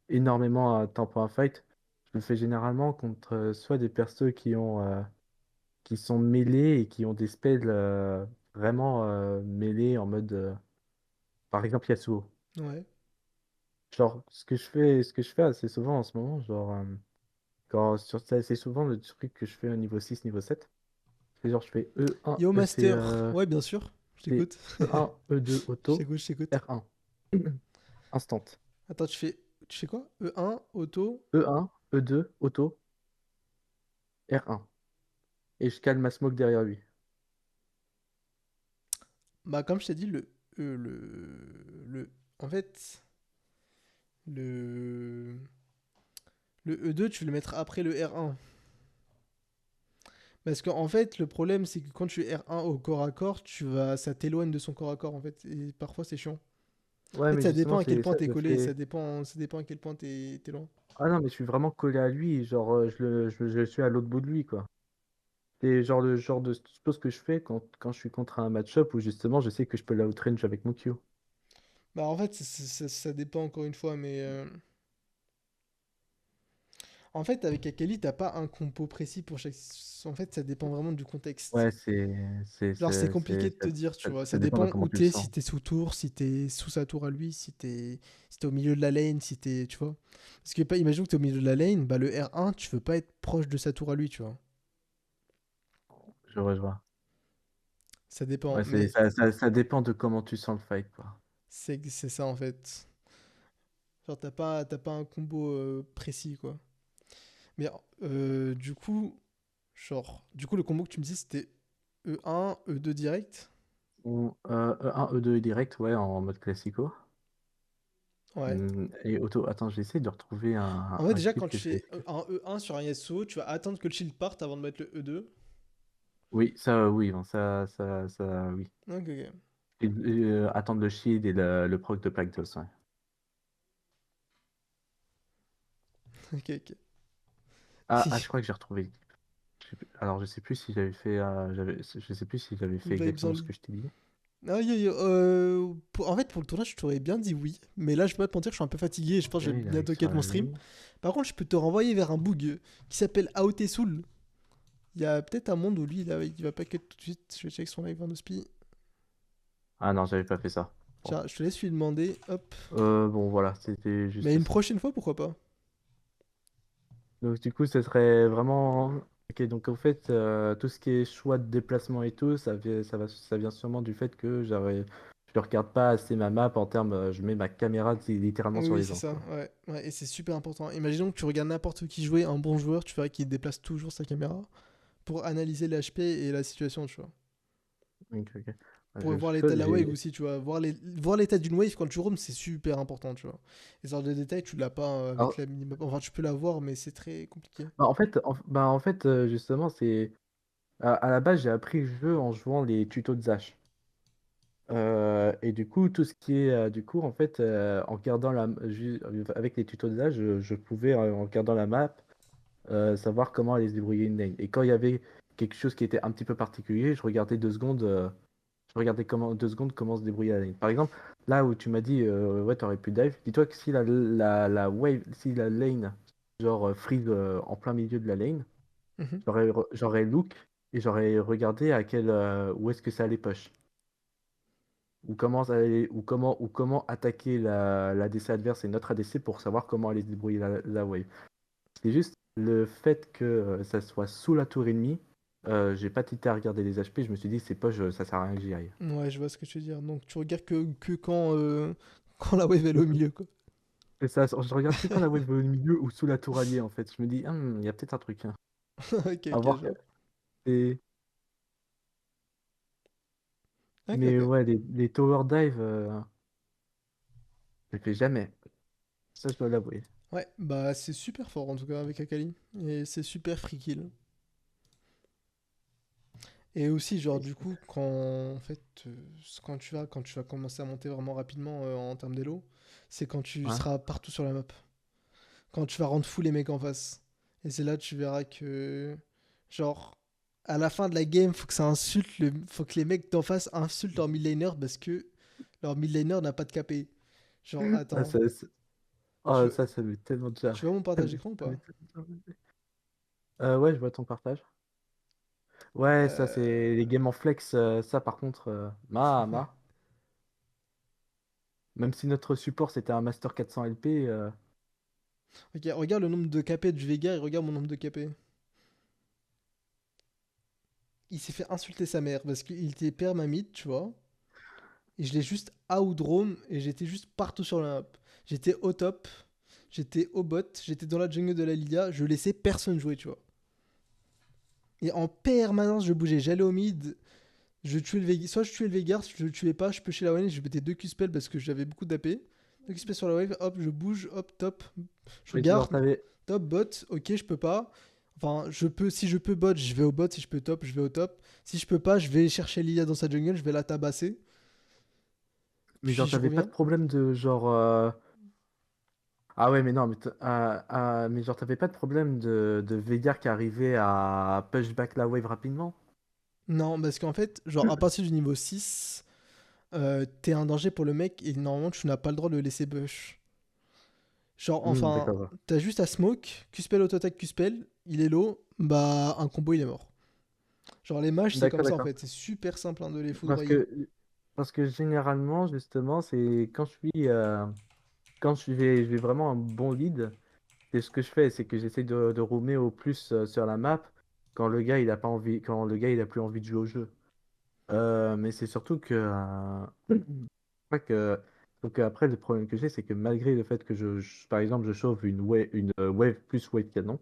S2: énormément à tempo un fight. Je le fais généralement contre soit des persos qui sont mêlés et qui ont des spells vraiment mêlés en mode, par exemple Yasuo.
S1: Ouais.
S2: Genre, ce que je fais assez souvent en ce moment, genre, c'est souvent le truc que je fais au niveau 6 niveau 7. C'est genre, je fais E1,
S1: Yo,
S2: c'est
S1: Master. Ouais, bien sûr. Je
S2: c'est
S1: t'écoute.
S2: E1, E2
S1: Je
S2: auto,
S1: t'écoute, je t'écoute.
S2: R1. Instant.
S1: Attends, tu fais quoi? E1, auto.
S2: E1, E2 auto, R1. Et je calme ma smoke derrière lui.
S1: Bah, comme je t'ai dit, en fait, le, le E2, tu veux le mettre après le R1. Parce qu'en fait, le problème, c'est que quand tu es R1 au corps à corps, ça t'éloigne de son corps à corps, en fait. Et parfois, c'est chiant. En
S2: Ouais,
S1: fait,
S2: mais
S1: ça dépend
S2: justement,
S1: à quel
S2: c'est
S1: point
S2: ça,
S1: t'es
S2: je le
S1: collé,
S2: fais.
S1: ça dépend à quel point t'es loin.
S2: Ah non, mais je suis vraiment collé à lui. Genre, je suis à l'autre bout de lui, quoi. C'est genre le genre de choses que je fais quand je suis contre un match-up où justement je sais que je peux la outrange avec mon Q.
S1: Bah, en fait, ça dépend encore une fois, mais. En fait, avec Akali, t'as pas un compo précis pour chaque. En fait, ça dépend vraiment du contexte.
S2: Ouais,
S1: Genre, c'est compliqué de te dire, tu vois.
S2: ça
S1: Ça
S2: dépend de
S1: dépend
S2: comment
S1: où
S2: tu le
S1: t'es,
S2: sens.
S1: si t'es sous tour, si t'es sous sa tour à lui, si t'es au milieu de la lane, si t'es. Tu vois. Parce que, imagine que t'es au milieu de la lane, bah le R1, tu veux pas être proche de sa tour à lui, tu vois.
S2: Je vois.
S1: Ça dépend,
S2: Ouais,
S1: mais
S2: ça dépend de comment tu sens le fight, quoi.
S1: c'est ça en fait. Genre, t'as pas un combo précis, quoi. Mais du coup, le combo que tu me dis, c'était E1, E2 direct.
S2: Ou E1, E2 et direct, ouais, en mode classico.
S1: Ouais.
S2: Et auto, attends, j'essaie de retrouver
S1: En fait,
S2: un
S1: déjà,
S2: clip
S1: quand
S2: que
S1: tu
S2: j'avais
S1: fais
S2: fait.
S1: un E1 sur un Yasuo, tu vas attendre que le shield parte avant de mettre le E2.
S2: Oui, ça, oui, bon, oui.
S1: Ok, ok.
S2: Et, attendre le shield et le proc de plaque d'os, ouais.
S1: Ok, ok.
S2: Je crois que j'ai retrouvé le clip. Alors, je sais plus si j'avais fait, je sais plus si j'avais fait
S1: Vibes en
S2: exactement ce
S1: ligne.
S2: que je t'ai dit.
S1: Ah, en fait, pour le tournage, je t'aurais bien dit oui. Mais là, je peux pas te mentir, je suis un peu fatigué et je pense que je vais
S2: Il arrive
S1: bientôt
S2: sur
S1: quitter mon
S2: la
S1: stream.
S2: lane.
S1: Par contre, je peux te renvoyer vers un bug qui s'appelle Aotesul. Il y a peut-être un monde où lui, il va pas cut tout de suite. Je vais check son live en hospi.
S2: Ah non, j'avais pas fait ça. Bon,
S1: Tiens, je te laisse lui demander. Hop.
S2: Bon voilà, c'était
S1: Mais
S2: juste
S1: une
S2: ça.
S1: prochaine fois, pourquoi pas?
S2: Donc du coup, ce serait vraiment. Ok, donc en fait, tout ce qui est choix de déplacement et tout, ça vient sûrement du fait que je ne regarde pas assez ma map en termes, je mets ma caméra littéralement
S1: Oui,
S2: sur
S1: oui,
S2: les
S1: c'est
S2: gens,
S1: ça.
S2: quoi.
S1: Ouais, ouais, et c'est super important. Imaginons que tu regardes n'importe qui jouer, un bon joueur, tu verras qu'il déplace toujours sa caméra pour analyser l'HP et la situation, tu vois.
S2: Ok, ok.
S1: Pour voir l'état de la wave
S2: J'ai.
S1: aussi, tu vois. Voir l'état d'une wave quand tu roam, c'est super important, tu vois. Les sortes de détails, tu l'as pas avec
S2: Alors,
S1: la minimap. Enfin, tu peux l'avoir, mais c'est très compliqué.
S2: en fait, justement, c'est à la base, j'ai appris le jeu en jouant les tutos de Zash. Et du coup, tout ce qui est, du coup, en fait, en regardant avec les tutos de Zash, je pouvais, en regardant la map, savoir comment aller se débrouiller une lane. Et quand il y avait quelque chose qui était un petit peu particulier, je regardais 2 secondes, je regardais 2 secondes comment se débrouiller la lane. Par exemple, là où tu m'as dit, ouais, t'aurais pu dive, dis-toi que si la wave, si la lane, genre, freeze en plein milieu de la lane,
S1: Mhm.
S2: j'aurais look et j'aurais regardé où est-ce que ça allait push. Ou comment attaquer la ADC adverse et notre ADC pour savoir comment aller se débrouiller la wave. C'est juste le fait que ça soit sous la tour ennemie. J'ai pas tité à regarder les HP. Je me suis dit, c'est pas, ça sert à rien que j'y aille.
S1: Ouais, je vois ce que tu veux dire. Donc, tu regardes que quand Quand la wave elle est au milieu, quoi.
S2: C'est ça, je regarde que quand la wave est au milieu ou sous la tour alliée, en fait. Je me dis, il y a peut-être un truc, hein.
S1: Ok,
S2: À
S1: ok,
S2: voir.
S1: genre.
S2: Et...
S1: Ok,
S2: Mais
S1: ok.
S2: ouais, les tower dive, je les fais jamais. Ça, je dois l'avouer.
S1: Ouais, bah c'est super fort en tout cas avec Akali. Et c'est super free kill. Et aussi, genre, du coup, quand, en fait, quand tu vas commencer à monter vraiment rapidement en termes d'élo, c'est quand tu
S2: Ouais.
S1: seras partout sur la map. Quand tu vas rendre fou les mecs en face. Et c'est là que tu verras que, genre, à la fin de la game, faut que les mecs d'en face insultent leur mid laner parce que leur mid laner n'a pas de KP. Genre,
S2: Ah,
S1: attends,
S2: oh,
S1: tu,
S2: ça m'est tellement déjà.
S1: tu vois mon
S2: Ça
S1: partage
S2: m'est
S1: d'écran ou
S2: ça m'est
S1: pas?
S2: tellement déjà arrivé. Ouais, je vois ton partage. Ouais, ça, c'est les games en flex. Ça, par contre,
S1: Ouais.
S2: même si notre support c'était un Master 400 LP,
S1: Ok, regarde le nombre de KP du Vega et regarde mon nombre de KP. Il s'est fait insulter sa mère parce qu'il était permamite, tu vois. Et je l'ai juste outdrome et j'étais juste partout sur la map. J'étais au top, j'étais au bot, j'étais dans la jungle de la Lilia, je laissais personne jouer, tu vois. Et en permanence, je bougeais. J'allais au mid, je tuais le Veigar. Soit je tuais le Veigar, si je le tuais pas, je pushais la wave et je mettais 2 Q-spells parce que j'avais beaucoup d'AP. 2 Q-spells sur la wave, hop, je bouge, hop, top. Je
S2: mais genre,
S1: regarde, top, bot, ok, je peux pas. Enfin, je peux, si je peux bot, je vais au bot. Si je peux top, je vais au top. Si je peux pas, je vais chercher Lilia dans sa jungle, je vais la tabasser.
S2: mais
S1: Puis
S2: genre,
S1: je
S2: t'avais pas de
S1: reviens.
S2: problème de genre. Ah ouais, mais non, mais genre, t'avais pas de problème de Veigar qui arrivait à pushback la wave rapidement?
S1: Non, parce qu'en fait, genre, à partir du niveau 6, t'es un danger pour le mec et normalement, tu n'as pas le droit de le laisser bush. Genre, enfin,
S2: D'accord.
S1: t'as juste à smoke, Q-spell, auto-attaque, Q-spell, il est low, bah, un combo, il est mort. Genre, les mages, c'est comme
S2: D'accord,
S1: ça en
S2: d'accord.
S1: fait, c'est super simple hein, de les
S2: Parce
S1: foudroyer.
S2: que, parce que généralement, justement, c'est quand je vais vraiment un bon lead, c'est ce que je fais, c'est que j'essaie de roamer au plus sur la map quand le gars il a pas envie, quand le gars il a plus envie de jouer au jeu. Mais c'est surtout que, pas que donc après le problème que j'ai, c'est que malgré le fait que par exemple je chauffe une wave plus wave canon,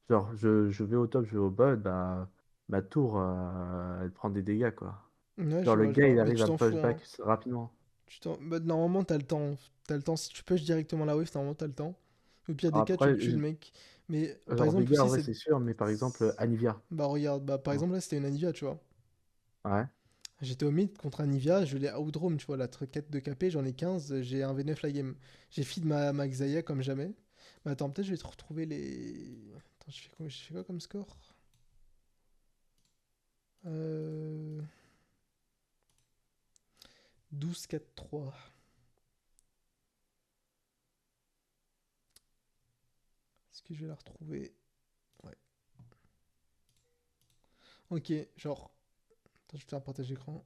S2: genre je vais au top, je vais au bot, bah ma tour elle prend des dégâts quoi.
S1: Ouais,
S2: Genre le
S1: je
S2: gars
S1: vois,
S2: il
S1: mais
S2: arrive
S1: tu
S2: à me
S1: t'en fous, hein.
S2: pushback rapidement.
S1: Bah, normalement, t'as le temps. T'as le temps, si tu push directement la wave, normalement, t'as le temps. Au pire des cas, tu
S2: Après,
S1: tues le mec. Mais par
S2: genre
S1: exemple,
S2: Veigar,
S1: aussi,
S2: ouais
S1: c'est.
S2: c'est sûr, mais par exemple Anivia.
S1: Bah, regarde, bah, par
S2: Ouais.
S1: exemple, là, c'était une Anivia, tu vois.
S2: Ouais.
S1: J'étais au mid contre Anivia, je l'ai outdrome, tu vois, la quête de KP, j'en ai 15, j'ai un V9 la game. J'ai feed ma Xayah comme jamais. Mais attends, peut-être je vais te retrouver les. Attends, je fais quoi comme score? euh... 12-4-3. Est-ce que je vais la retrouver? Ouais. Ok, genre. Attends, je vais faire un partage d'écran.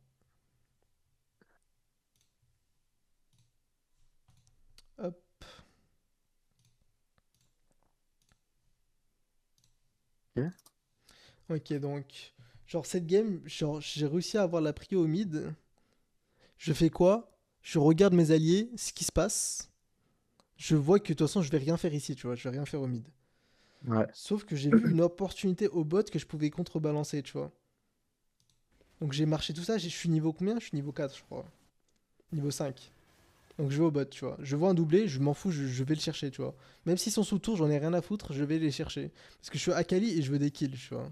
S1: Hop.
S2: Ok.
S1: Ok, donc. Genre, cette game, genre, j'ai réussi à avoir la prio au mid. Je fais quoi? Je regarde mes alliés, ce qui se passe. Je vois que de toute façon, je vais rien faire ici, tu vois. Je vais rien faire au mid.
S2: Ouais.
S1: Sauf que j'ai vu une opportunité au bot que je pouvais contrebalancer, tu vois. Donc j'ai marché tout ça, je suis niveau combien? Je suis niveau 4, je crois. Niveau 5. Donc je vais au bot, tu vois. Je vois un doublé, je m'en fous, je vais le chercher, tu vois. Même s'ils sont sous tour, j'en ai rien à foutre, je vais les chercher. Parce que je suis Akali et je veux des kills, tu vois.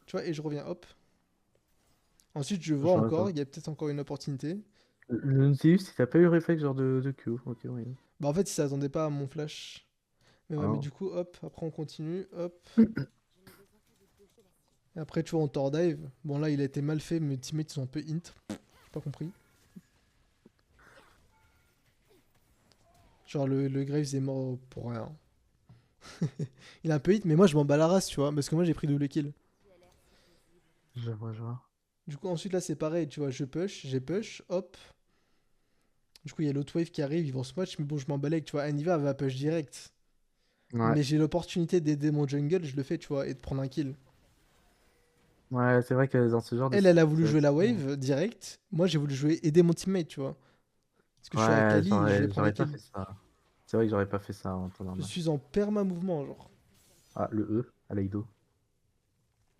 S1: Tu vois, et je reviens, hop. Ensuite, je vois
S2: Je vois, je
S1: encore,
S2: vois.
S1: il y a peut-être encore une opportunité.
S2: Le Nautilus, si t'as pas eu réflexe genre de Q. Ok, oui.
S1: Bah en fait, ils s'attendaient pas à mon flash. Mais ouais, mais
S2: Ah.
S1: du coup, hop, après on continue, hop. Et après, tu vois, on tord dive. Bon, là, il a été mal fait, mes teammates ils sont un peu int. J'ai pas compris. Genre, le Graves est mort pour rien. Il a un peu hit, mais moi je m'en bats la race, tu vois, parce que moi j'ai pris double kill.
S2: Je vois, je vois.
S1: Du coup, ensuite là c'est pareil, tu vois, je push, j'ai push, hop. Du coup, il y a l'autre wave qui arrive, ils vont se match, mais bon, je m'en balèque, tu vois. Aniva elle va push direct.
S2: Ouais.
S1: Mais j'ai l'opportunité d'aider mon jungle, je le fais, tu vois, et de prendre un kill.
S2: Ouais, c'est vrai que dans ce genre de
S1: Elle a voulu jouer la
S2: situation.
S1: wave direct. Moi j'ai voulu jouer aider mon teammate, tu vois. Parce que je suis à
S2: Ouais,
S1: Kali, je vais prendre les
S2: j'aurais pas
S1: kills.
S2: fait ça. C'est vrai que j'aurais pas fait ça en temps
S1: Je
S2: normal.
S1: suis en perma-mouvement, genre.
S2: Ah, le E, à l'Aido.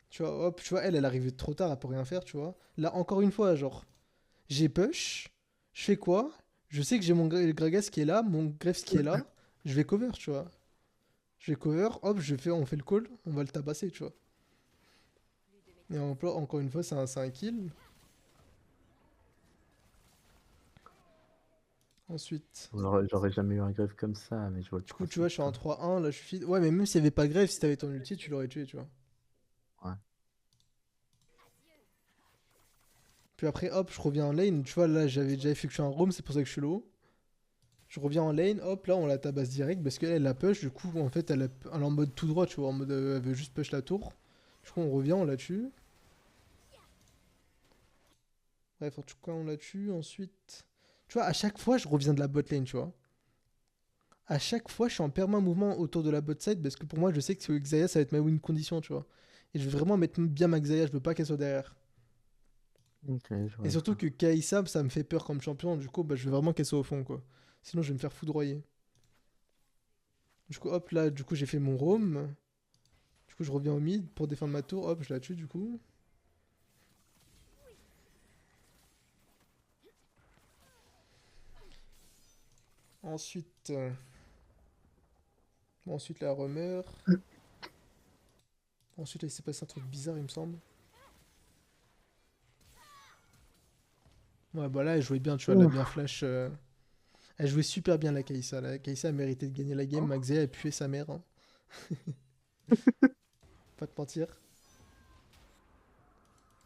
S1: Tu vois, hop, tu vois, elle arrivait trop tard, elle peut rien faire, tu vois. Là, encore une fois, genre, j'ai push, je fais quoi? Je sais que j'ai mon Gragas qui est là, mon Greaves qui est là, je vais cover, tu vois. Je vais cover, hop, on fait le call, on va le tabasser, tu vois. Et encore une fois, c'est un kill. Ensuite,
S2: J'aurais jamais eu un greffe comme ça, mais je vois le
S1: du coup, tu vois,
S2: principe,
S1: je suis en
S2: quoi.
S1: 3-1, là, je suis... Ouais, mais même s'il n'y avait pas Grave, si t'avais ton ulti, tu l'aurais tué, tu vois.
S2: Ouais.
S1: Puis après, hop, je reviens en lane, tu vois, là, j'avais déjà effectué un roam, c'est pour ça que je suis low. Je reviens en lane, hop, là, on la tabasse direct, parce qu'elle, elle la push, du coup, en fait, elle est en mode tout droit, tu vois, en mode, elle veut juste push la tour. Du coup, on revient, on la tue. Bref, en tout cas, on la tue, ensuite... Tu vois, à chaque fois, je reviens de la bot lane, tu vois. À chaque fois, je suis en permanent mouvement autour de la bot side, parce que pour moi, je sais que Xayah, ça va être ma win condition, tu vois. Et je veux vraiment mettre bien ma Xayah, je veux pas qu'elle soit derrière.
S2: Ok, je
S1: Et
S2: vois
S1: surtout
S2: ça.
S1: que Kaisa, ça me fait peur comme champion, du coup, bah, je veux vraiment qu'elle soit au fond, quoi. Sinon, je vais me faire foudroyer. Du coup, hop, là, du coup, j'ai fait mon roam. Du coup, je reviens au mid pour défendre ma tour. Hop, je la tue, du coup. Ensuite, bon, ensuite la remeurt. Ensuite, là, il s'est passé un truc bizarre, il me semble. Ouais, bah là, elle jouait bien, tu vois, elle a bien
S2: Ouf.
S1: flash. Elle jouait super bien, la Kaisa. La Kaisa a mérité de gagner la game.
S2: Oh.
S1: Maxia a pué sa mère, hein. Pas te mentir.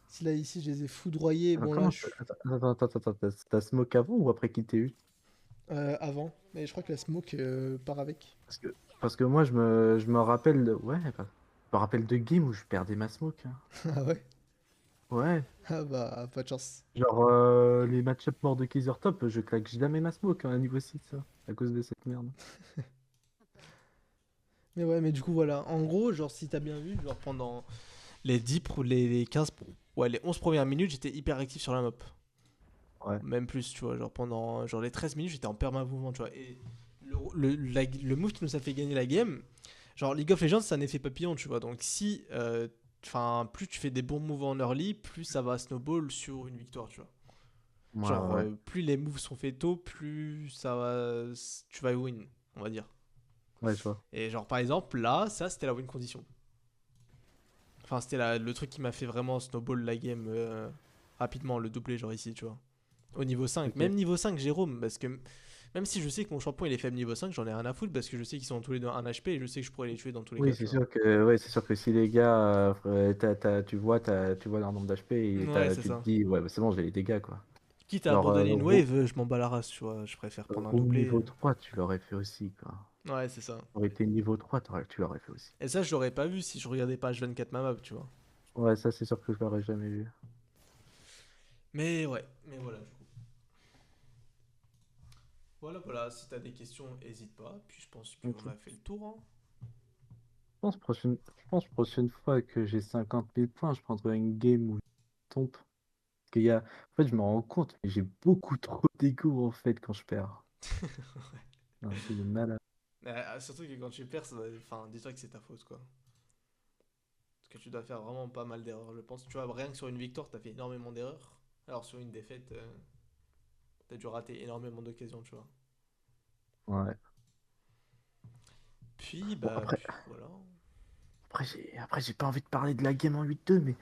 S1: Si là, ici, je les ai foudroyés,
S2: Attends,
S1: bon, là,
S2: comment
S1: je suis
S2: t'as smoke avant ou après qu'il t'ait eu?
S1: avant. Mais je crois que la smoke part avec.
S2: Parce que, parce que moi, je me rappelle ouais, bah, je me rappelle de game où je perdais ma smoke, hein.
S1: Ah ouais?
S2: Ouais.
S1: Ah bah, pas de chance.
S2: Genre, les match-up morts de Kaiser Top, je claque jamais ma smoke, hein, à niveau 6, ça, à cause de cette merde.
S1: Mais ouais, mais du coup, voilà. En gros, genre, si t'as bien vu, genre, pendant les 10, les 15, ouais, les 11 premières minutes, j'étais hyper actif sur la map.
S2: Ouais.
S1: Même plus, tu vois. Genre, pendant genre, les 13 minutes, j'étais en perma mouvement, tu vois. Et le move qui nous a fait gagner la game, genre, League of Legends, c'est un effet papillon, tu vois. Donc, si, enfin, plus tu fais des bons moves en early, plus ça va snowball sur une victoire, tu vois.
S2: Ouais,
S1: Genre,
S2: ouais.
S1: plus les moves sont faits tôt, plus ça va, tu vas win, on va dire.
S2: Ouais, je vois.
S1: Et genre, par exemple, là, ça, c'était la win condition. Enfin, c'était le truc qui m'a fait vraiment snowball la game rapidement, le doublé, genre ici, tu vois. Au niveau 5.
S2: Ok.
S1: Même niveau 5, Jérôme, parce que même si je sais que mon champion il est faible niveau 5, j'en ai rien à foutre parce que je sais qu'ils sont tous les deux 1 HP et je sais que je pourrais les tuer dans tous les
S2: Oui,
S1: cas,
S2: c'est
S1: tu vois.
S2: sûr que, ouais, c'est sûr que si les gars, tu vois leur nombre d'HP et
S1: Ouais, c'est
S2: tu te
S1: ça.
S2: dis, ouais, bah, c'est bon, j'ai les dégâts, quoi.
S1: Quitte à
S2: Genre,
S1: abandonner une wave, je m'en bats la race, tu vois. Je préfère prendre un
S2: room
S1: doublé.
S2: niveau 3 tu l'aurais fait aussi, quoi.
S1: Ouais, c'est ça.
S2: Aurait été niveau 3 tu l'aurais fait aussi.
S1: Et ça, je l'aurais pas vu si je regardais pas H24 ma map, tu vois.
S2: Ouais, ça, c'est sûr que je l'aurais jamais vu.
S1: Mais ouais, mais voilà, du coup. Voilà, voilà, si t'as des questions, hésite pas. Puis je pense qu'on
S2: Ok.
S1: a fait le tour, hein.
S2: Je pense prochaine fois que j'ai 50 000 points, je prendrai une game où je tombe. Parce qu'il y a... En fait, je me rends compte, mais j'ai beaucoup trop d'ego, en fait, quand je perds. Un truc de malade.
S1: Surtout que quand tu perds, enfin, dis-toi que c'est ta faute, quoi. Parce que tu dois faire vraiment pas mal d'erreurs, je pense. Tu vois, rien que sur une victoire, t'as fait énormément d'erreurs. Alors sur une défaite, t'as dû rater énormément d'occasions, tu vois.
S2: Ouais.
S1: Puis,
S2: Bon,
S1: bah, puis voilà.
S2: après, j'ai pas envie de parler de la game en 8-2, mais...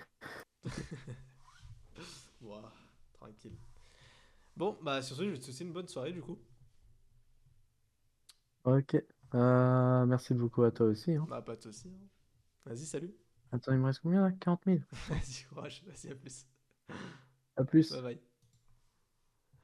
S1: Ouah, tranquille. Bon, bah sur ce, je vais te souhaiter une bonne soirée, du coup.
S2: Ok. Merci beaucoup à toi aussi, hein.
S1: Bah, pas de soucis, hein. Vas-y, salut.
S2: Attends, il me reste combien là? 40 000.
S1: Vas-y, courage. Vas-y, à plus.
S2: À
S1: Bye
S2: plus.
S1: bye.